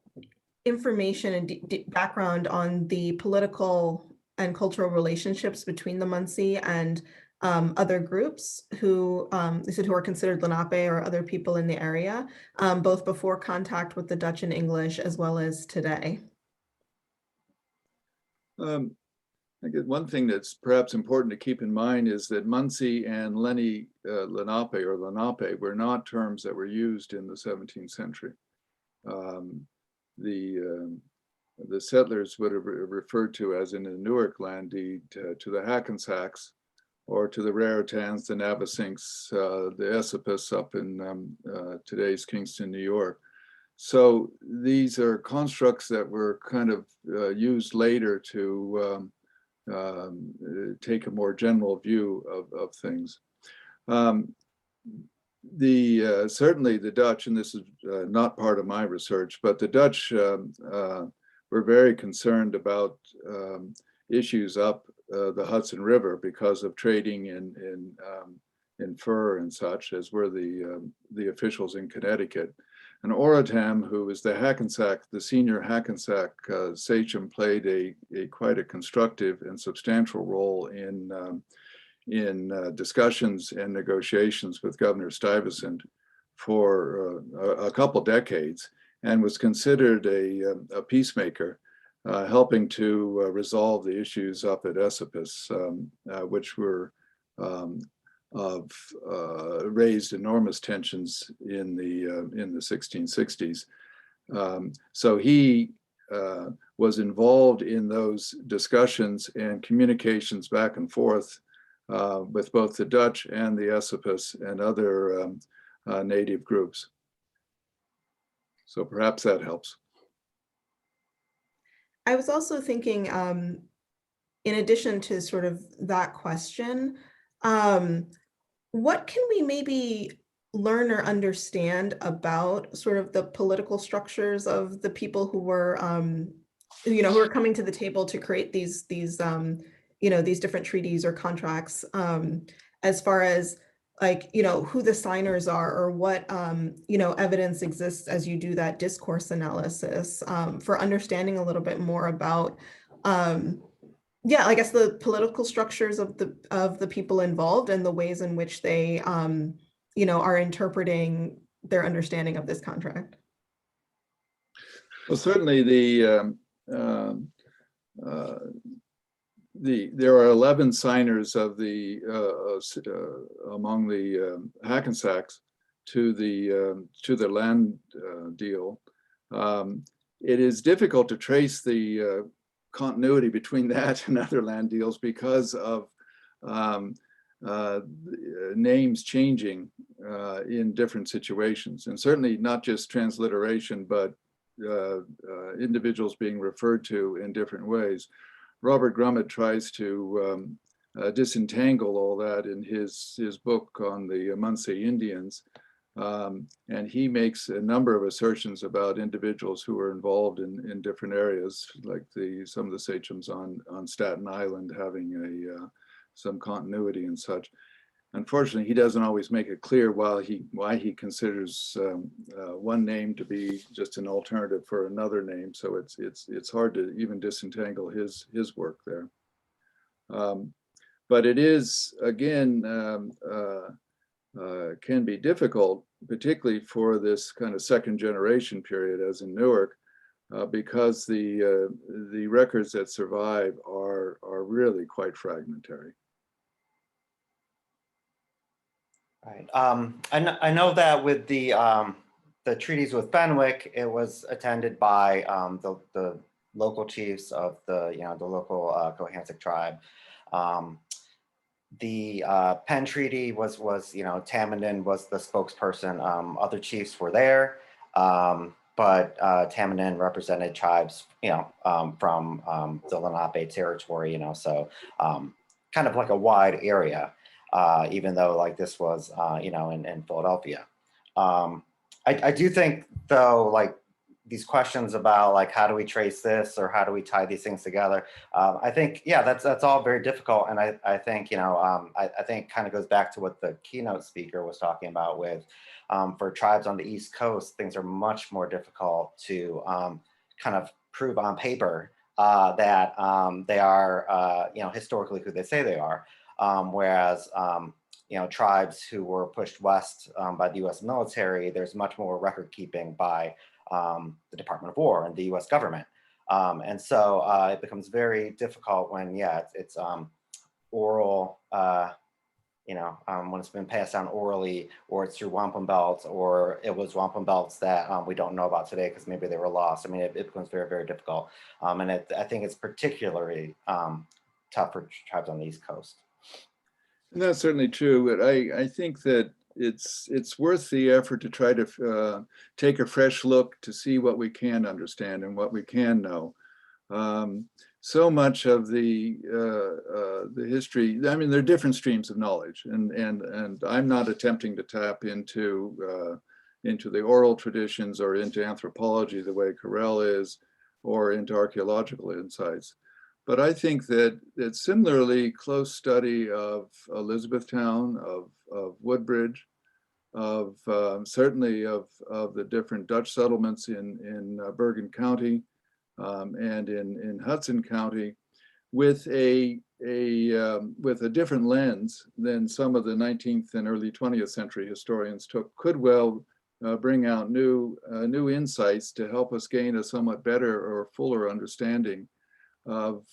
information and background on the political and cultural relationships between the Muncie and other groups who are considered Lenape or other people in the area, both before contact with the Dutch and English as well as today. I guess one thing that's perhaps important to keep in mind is that Muncie and Lenape or Lenape were not terms that were used in the 17th century. The settlers would have referred to, as in the Newark land deed, to the Hackensacks, or to the Raritans, the Navasinks, the Esopus up in today's Kingston, New York. So these are constructs that were kind of used later to take a more general view of things. Certainly the Dutch, and this is not part of my research, but the Dutch were very concerned about issues up the Hudson River because of trading in fur and such, as were the officials in Connecticut. And Orotam, who was the Hackensack, the senior Hackensack sachem, played quite a constructive and substantial role in discussions and negotiations with Governor Stuyvesant for a couple decades, and was considered a peacemaker, helping to resolve the issues up at Esopus, which were raised enormous tensions in the 1660s. So he was involved in those discussions and communications back and forth with both the Dutch and the Esopus and other native groups. So perhaps that helps. I was also thinking, in addition to sort of that question, what can we maybe learn or understand about sort of the political structures of the people who were, who are coming to the table to create these different treaties or contracts, as far as like, who the signers are, or what, evidence exists as you do that discourse analysis, for understanding a little bit more about, I guess the political structures of the people involved and the ways in which they, are interpreting their understanding of this contract. Well, certainly there are 11 signers of the among the Hackensacks to the land deal. It is difficult to trace the continuity between that and other land deals because of names changing in different situations, and certainly not just transliteration, but individuals being referred to in different ways. Robert Grummet tries to disentangle all that in his book on the Muncie Indians, and he makes a number of assertions about individuals who were involved in different areas, like some of the sachems on Staten Island having some continuity and such. Unfortunately, he doesn't always make it clear why he considers one name to be just an alternative for another name. So it's hard to even disentangle his work there. But it is, again, can be difficult, particularly for this kind of second generation period, as in Newark, because the records that survive are really quite fragmentary. Right. I know that with the treaties with Fenwick, it was attended by the local chiefs of the local Cohansik tribe. The Penn Treaty was Tamandon was the spokesperson. Other chiefs were there, but Tamandon represented tribes from the Lenape territory. So kind of like a wide area. Even though like this was, in Philadelphia. I do think though, like these questions about like, how do we trace this or how do we tie these things together? I think, that's all very difficult. And I think, I think kind of goes back to what the keynote speaker was talking about with, for tribes on the East Coast, things are much more difficult to kind of prove on paper that they are, historically who they say they are. Whereas, tribes who were pushed west by the U.S. military, there's much more record keeping by the Department of War and the U.S. government. And so it becomes very difficult when, it's oral, when it's been passed down orally, or it's through wampum belts, or it was wampum belts that we don't know about today because maybe they were lost. I mean, it becomes very, very difficult. And I think it's particularly tough for tribes on the East Coast. And that's certainly true, but I think that it's worth the effort to try to take a fresh look to see what we can understand and what we can know. So much of the history, I mean, there are different streams of knowledge, and I'm not attempting to tap into the oral traditions or into anthropology the way Karelle is, or into archaeological insights. But I think that similarly close study of Elizabethtown, of Woodbridge, of certainly of the different Dutch settlements in Bergen County and in Hudson County, with a different lens than some of the 19th and early 20th century historians took, could well bring out new insights to help us gain a somewhat better or fuller understanding of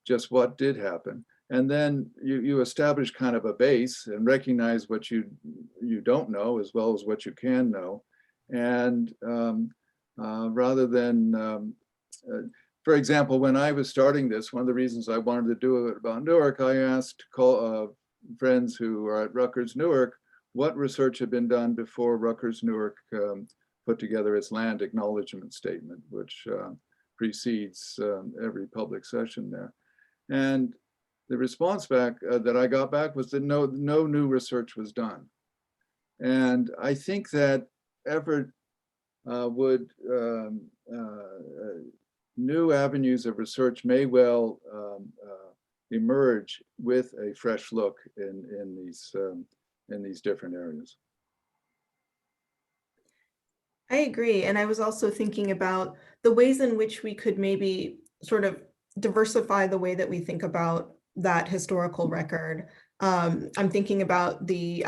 just what did happen. And then you establish kind of a base and recognize what you don't know as well as what you can know. And rather than, for example, when I was starting this, one of the reasons I wanted to do it about Newark, I asked friends who are at Rutgers Newark what research had been done before Rutgers Newark put together its land acknowledgement statement, which precedes every public session there. And the response back that I got back was that no new research was done. And I think that effort would new avenues of research may well emerge with a fresh look in these different areas. I agree. And I was also thinking about the ways in which we could maybe sort of diversify the way that we think about that historical record. I'm thinking about the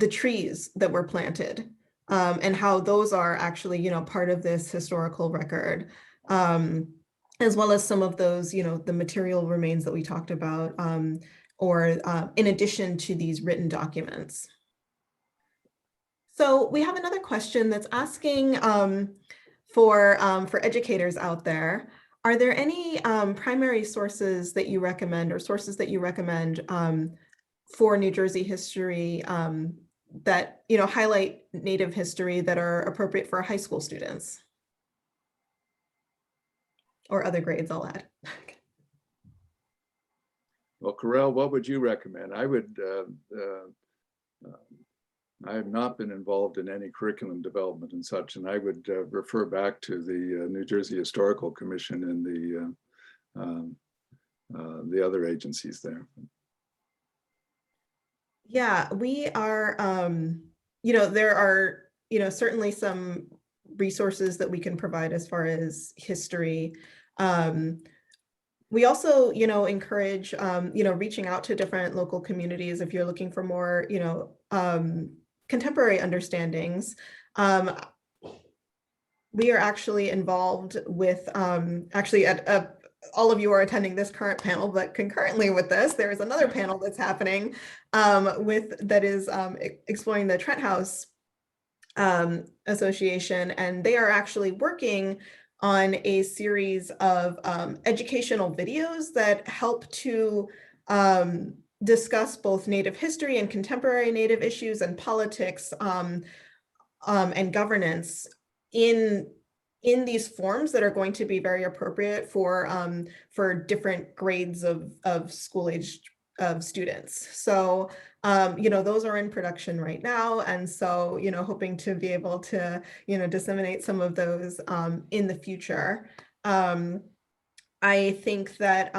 trees that were planted and how those are actually, you know, part of this historical record, as well as some of those, you know, the material remains that we talked about, or in addition to these written documents. So we have another question that's asking for educators out there. Are there any primary sources that you recommend, or sources that you recommend for New Jersey history that, you know, highlight Native history that are appropriate for high school students? Or other grades, I'll add. Well, Karelle, what would you recommend? I would, I have not been involved in any curriculum development and such, and I would refer back to the New Jersey Historical Commission and the other agencies there. Yeah, we are, you know, there are, you know, certainly some resources that we can provide as far as history. We also, you know, encourage, you know, reaching out to different local communities if you're looking for more, you know, contemporary understandings. We are actually involved with, actually at all of you are attending this current panel, but concurrently with this, there is another panel that's happening that is exploring the Trent House Association, and they are actually working on a series of educational videos that help to discuss both Native history and contemporary Native issues and politics and governance in these forms that are going to be very appropriate for different grades of school-aged students. So, you know, those are in production right now. And so, you know, hoping to be able to, you know, disseminate some of those in the future. I think that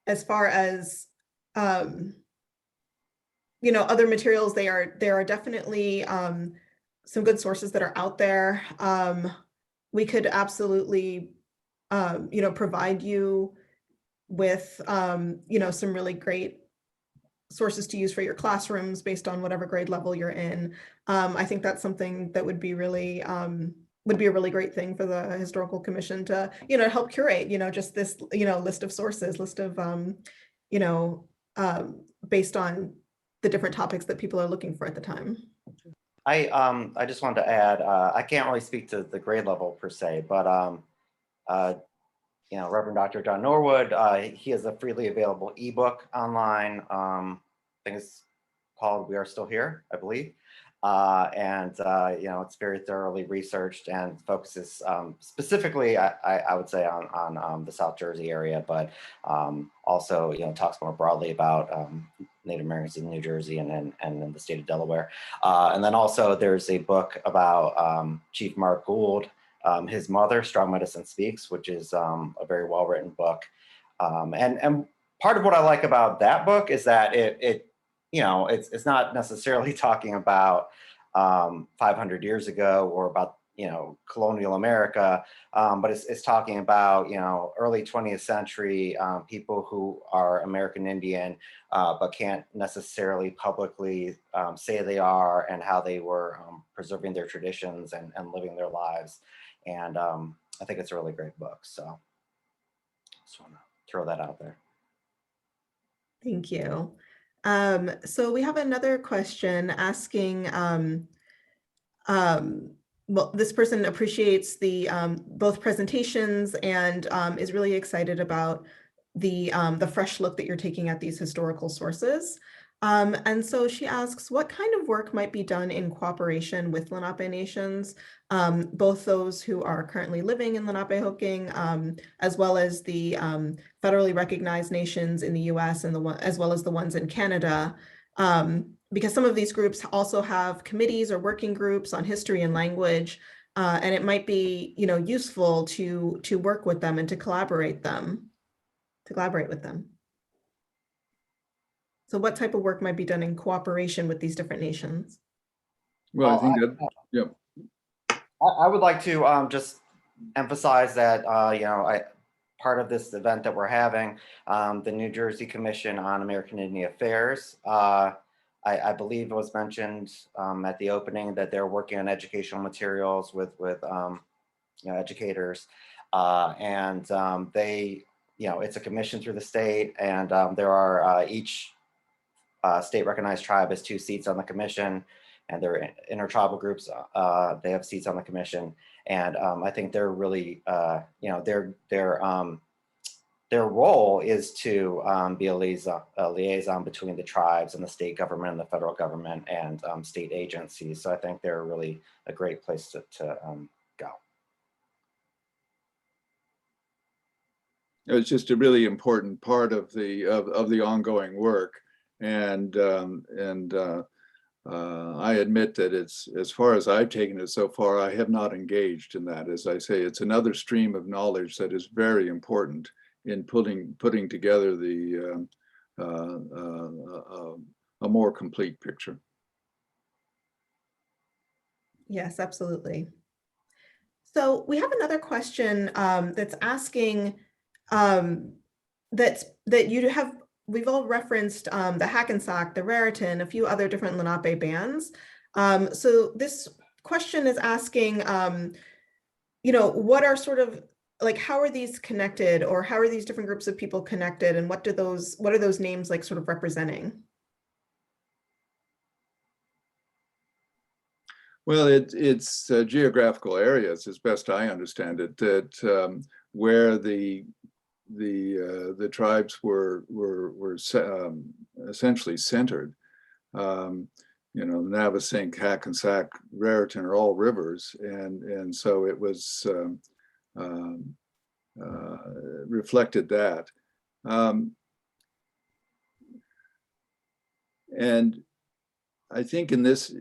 as far as, you know, other materials, there are definitely some good sources that are out there. We could absolutely, you know, provide you with, you know, some really great sources to use for your classrooms based on whatever grade level you're in. I think that's something that would be really, would be a really great thing for the Historical Commission to, you know, help curate, you know, just this, you know, list of sources, list of, you know, based on the different topics that people are looking for at the time. I just wanted to add, I can't really speak to the grade level per se, but you know, Reverend Dr. John Norwood, he has a freely available ebook online. I think it's called "We Are Still Here," I believe. And you know, it's very thoroughly researched and focuses specifically, I would say, on the South Jersey area, but also, you know, talks more broadly about Native Americans in New Jersey and in the state of Delaware. And then also there's a book about Chief Mark Gould, his mother, Strong Medicine Speaks, which is a very well-written book. And part of what I like about that book is that it you know, it's not necessarily talking about 500 years ago or about, you know, colonial America, but it's talking about, you know, early 20th century people who are American Indian, but can't necessarily publicly say they are, and how they were preserving their traditions and living their lives. And I think it's a really great book. So just want to throw that out there. Thank you. So we have another question asking, well, this person appreciates the both presentations and is really excited about the fresh look that you're taking at these historical sources. And so she asks, what kind of work might be done in cooperation with Lenape nations, both those who are currently living in Lenapehoking, as well as the federally recognized nations in the US and as well as the ones in Canada, because some of these groups also have committees or working groups on history and language, and it might be, you know, useful to work with them and to collaborate with them. So what type of work might be done in cooperation with these different nations? Well, I think that, yeah. I would like to just emphasize that, you know, part of this event that we're having, the New Jersey Commission on American Indian Affairs, I believe it was mentioned at the opening that they're working on educational materials with you know, educators, and they, you know, it's a commission through the state, and there are each state recognized tribe has 2 seats on the commission, and their intertribal groups, they have seats on the commission. And I think they're really, you know, their role is to be a liaison between the tribes and the state government and the federal government and state agencies. So I think they're really a great place to go. It's just a really important part of the ongoing work. And I admit that it's, as far as I've taken it so far, I have not engaged in that. As I say, it's another stream of knowledge that is very important in putting together the a more complete picture. Yes, absolutely. So we have another question that's asking that you have. We've all referenced the Hackensack, the Raritan, a few other different Lenape bands. So this question is asking, you know, what are sort of like, how are these connected, or how are these different groups of people connected, and what are those names like sort of representing? Well, it's geographical areas, as best I understand it, that where the tribes were essentially centered. You know, Navesink, Hackensack, Raritan are all rivers, and so it was reflected that. And I think in this,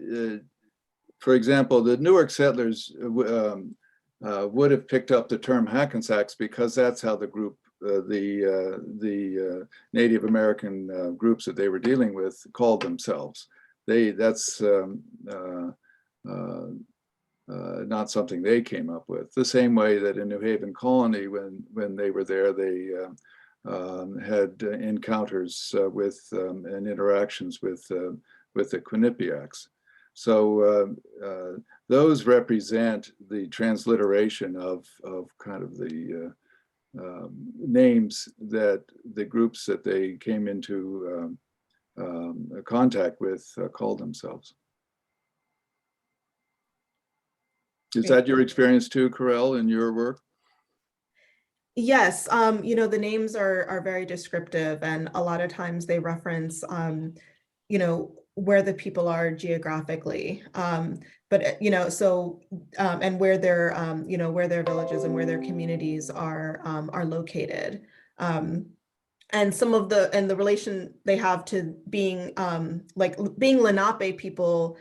for example, the Newark settlers would have picked up the term Hackensacks because that's how the group, the Native American groups that they were dealing with called themselves. That's not something they came up with. The same way that in New Haven Colony, when they were there, they had encounters with and interactions with the Quinnipiacs. So those represent the transliteration of kind of the names that the groups that they came into contact with called themselves. Is that your experience too, Karelle, in your work? Yes, you know, the names are very descriptive, and a lot of times they reference, you know, where the people are geographically, but you know, so and where their you know, where their villages and where their communities are located, and some of the relation they have to being like being Lenape people,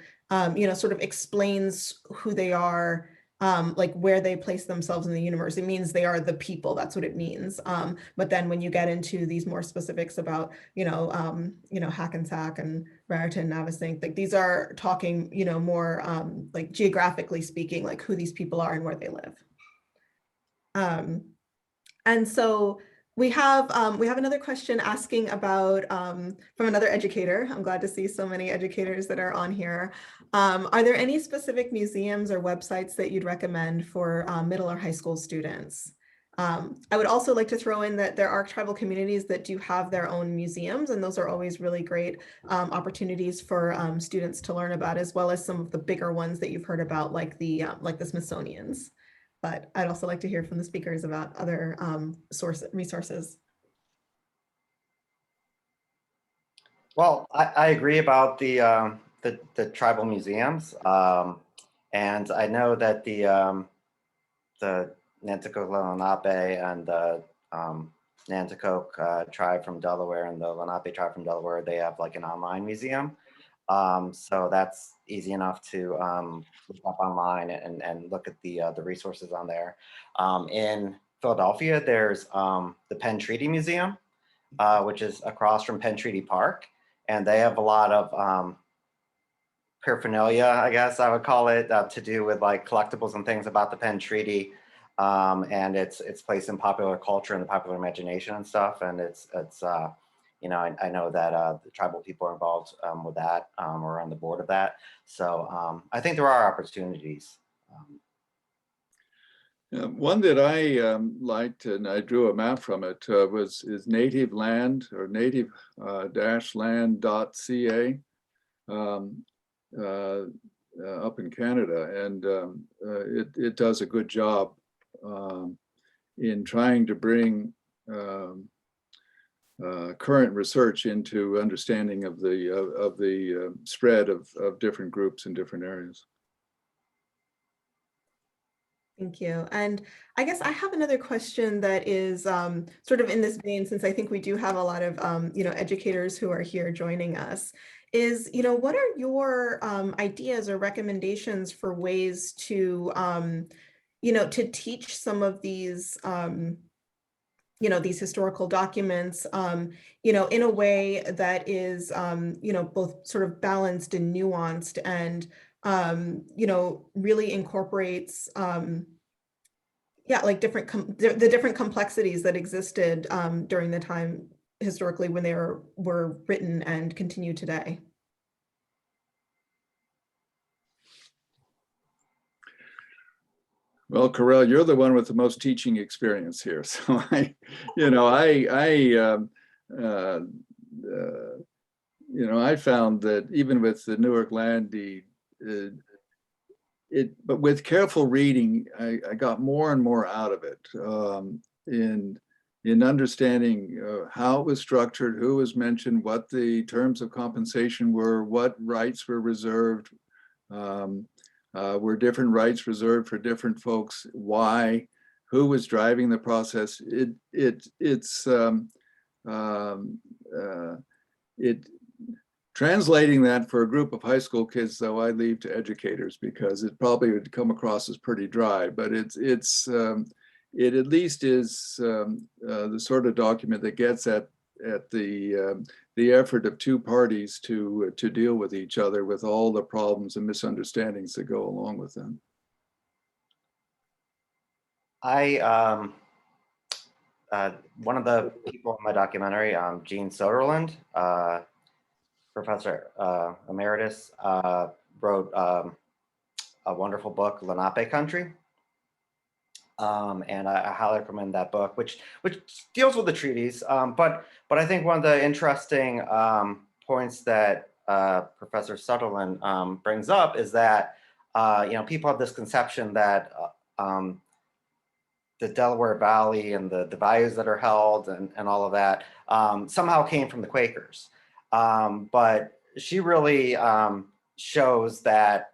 you know, sort of explains who they are. Like where they place themselves in the universe. It means they are the people, that's what it means. But then when you get into these more specifics about, you know, Hackensack and Raritan, Navesink, like these are talking, you know, more like geographically speaking, like who these people are and where they live. And so we have another question asking about, from another educator. I'm glad to see so many educators that are on here. Are there any specific museums or websites that you'd recommend for middle or high school students? I would also like to throw in that there are tribal communities that do have their own museums, and those are always really great opportunities for students to learn about, as well as some of the bigger ones that you've heard about, like the Smithsonian's. But I'd also like to hear from the speakers about other resources. Well, I agree about the tribal museums, and I know that the Nanticoke Lenni-Lenape and the Nanticoke tribe from Delaware and the Lenape tribe from Delaware, they have like an online museum. So that's easy enough to look up online and look at the resources on there. In Philadelphia, there's the Penn Treaty Museum, which is across from Penn Treaty Park. And they have a lot of paraphernalia, I guess I would call it, to do with like collectibles and things about the Penn Treaty, and its place in popular culture and the popular imagination and stuff. And it's you know, I know that the tribal people are involved with that, or on the board of that. So I think there are opportunities. One that I liked, and I drew a map from it, is Native Land, or native-land.ca up in Canada, and it does a good job in trying to bring current research into understanding of the spread of different groups in different areas. Thank you. And I guess I have another question that is sort of in this vein, since I think we do have a lot of educators who are here joining us, is, what are your ideas or recommendations for ways to, to teach some of these, these historical documents, in a way that is, both sort of balanced and nuanced, and really incorporates, like the different complexities that existed during the time historically when they were written and continue today. Well, Karelle, you're the one with the most teaching experience here, so I found that even with the Newark land deed, but with careful reading, I got more and more out of it in understanding how it was structured, who was mentioned, what the terms of compensation were, what rights were reserved, were different rights reserved for different folks, why, who was driving the process. Translating that for a group of high school kids, though, I leave to educators, because it probably would come across as pretty dry, but it at least is the sort of document that gets at the effort of two parties to deal with each other, with all the problems and misunderstandings that go along with them. One of the people in my documentary, Gene Soderlund, Professor Emeritus, wrote a wonderful book, Lenape Country. And I highly recommend that book, which deals with the treaties. But I think one of the interesting points that Professor Sutherland brings up is that people have this conception that the Delaware Valley and the values that are held and all of that somehow came from the Quakers. But she really shows that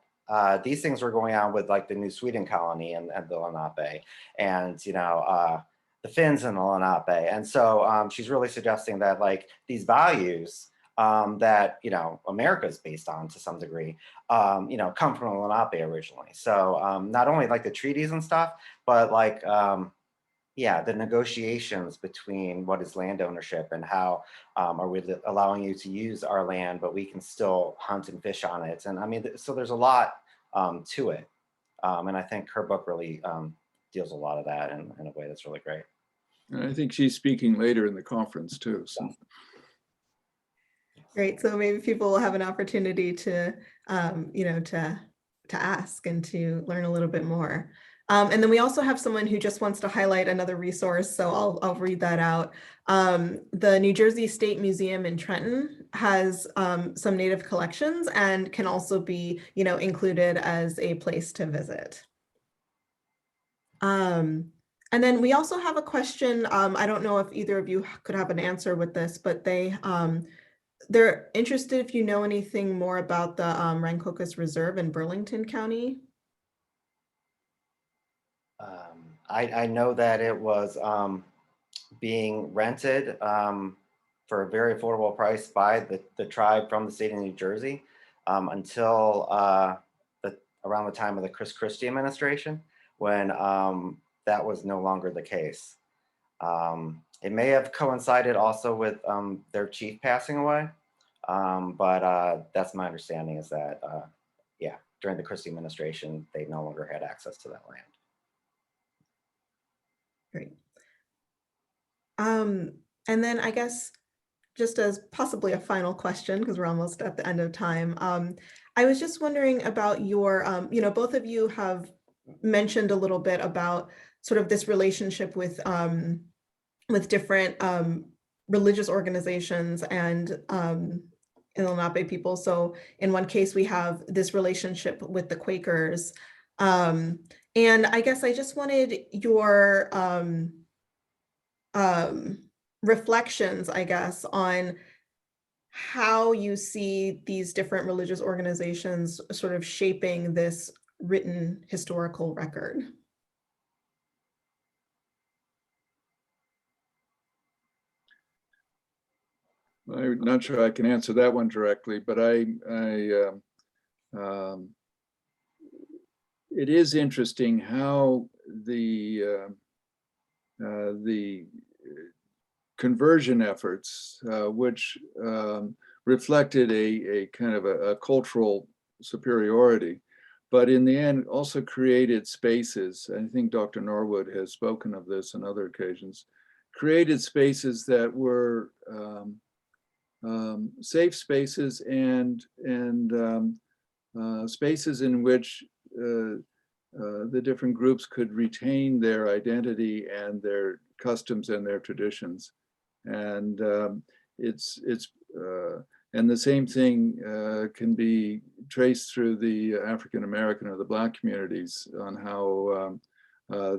these things were going on with like the New Sweden colony and the Lenape, and the Finns and the Lenape. And so she's really suggesting that like these values that America is based on to some degree, come from the Lenape originally. So not only like the treaties and stuff, but like the negotiations between what is land ownership and how are we allowing you to use our land, but we can still hunt and fish on it. And I mean, so there's a lot to it. And I think her book really deals a lot of that in a way that's really great. And I think she's speaking later in the conference too. So. Great. So maybe people will have an opportunity to, to ask and to learn a little bit more. And then we also have someone who just wants to highlight another resource, so I'll read that out. The New Jersey State Museum in Trenton has some Native collections and can also be, included as a place to visit. And then we also have a question. I don't know if either of you could have an answer with this, but they're interested if you know anything more about the Rancocas Reserve in Burlington County. I know that it was being rented for a very affordable price by the tribe from the state of New Jersey until around the time of the Crist administration, when that was no longer the case. It may have coincided also with their chief passing away, but that's my understanding is that, yeah, during the Crist administration, they no longer had access to that land. Great. And then I guess just as possibly a final question, because we're almost at the end of time, I was just wondering about your, both of you have mentioned a little bit about sort of this relationship with different religious organizations and Lenape people. So in one case, we have this relationship with the Quakers. And I guess I just wanted your reflections, I guess, on how you see these different religious organizations sort of shaping this written historical record. I'm not sure I can answer that one directly, but it is interesting how the conversion efforts, which reflected a kind of a cultural superiority, but in the end also created spaces. I think Dr. Norwood has spoken of this on other occasions, created spaces that were safe spaces and spaces in which the different groups could retain their identity and their customs and their traditions. And and the same thing can be traced through the African American or the Black communities on how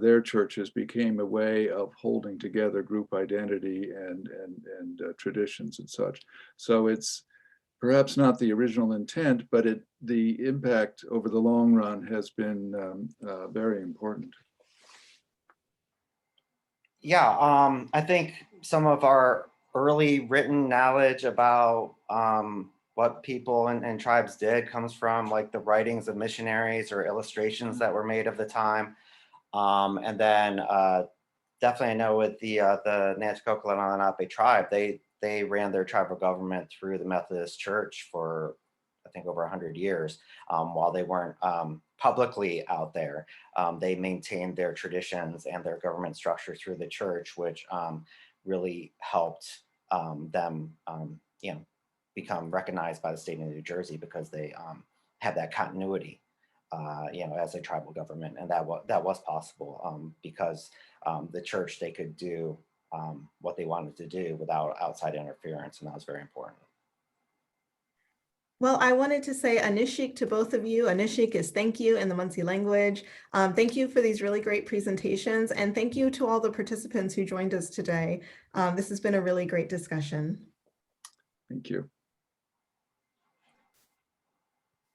their churches became a way of holding together group identity and traditions and such. So it's perhaps not the original intent, but the impact over the long run has been very important. Yeah, I think some of our early written knowledge about what people and tribes did comes from like the writings of missionaries or illustrations that were made of the time. And then definitely I know with the Nanticoke Lenni-Lenape tribe, they ran their tribal government through the Methodist Church for, I think, over 100 years. While they weren't publicly out there, they maintained their traditions and their government structure through the church, which really helped them, become recognized by the state of New Jersey because they had that continuity, as a tribal government, and that was possible because the church, they could do what they wanted to do without outside interference, and that was very important. Well, I wanted to say Anishik to both of you. Anishik is thank you in the Muncie language. Thank you for these really great presentations, and thank you to all the participants who joined us today. This has been a really great discussion. Thank you.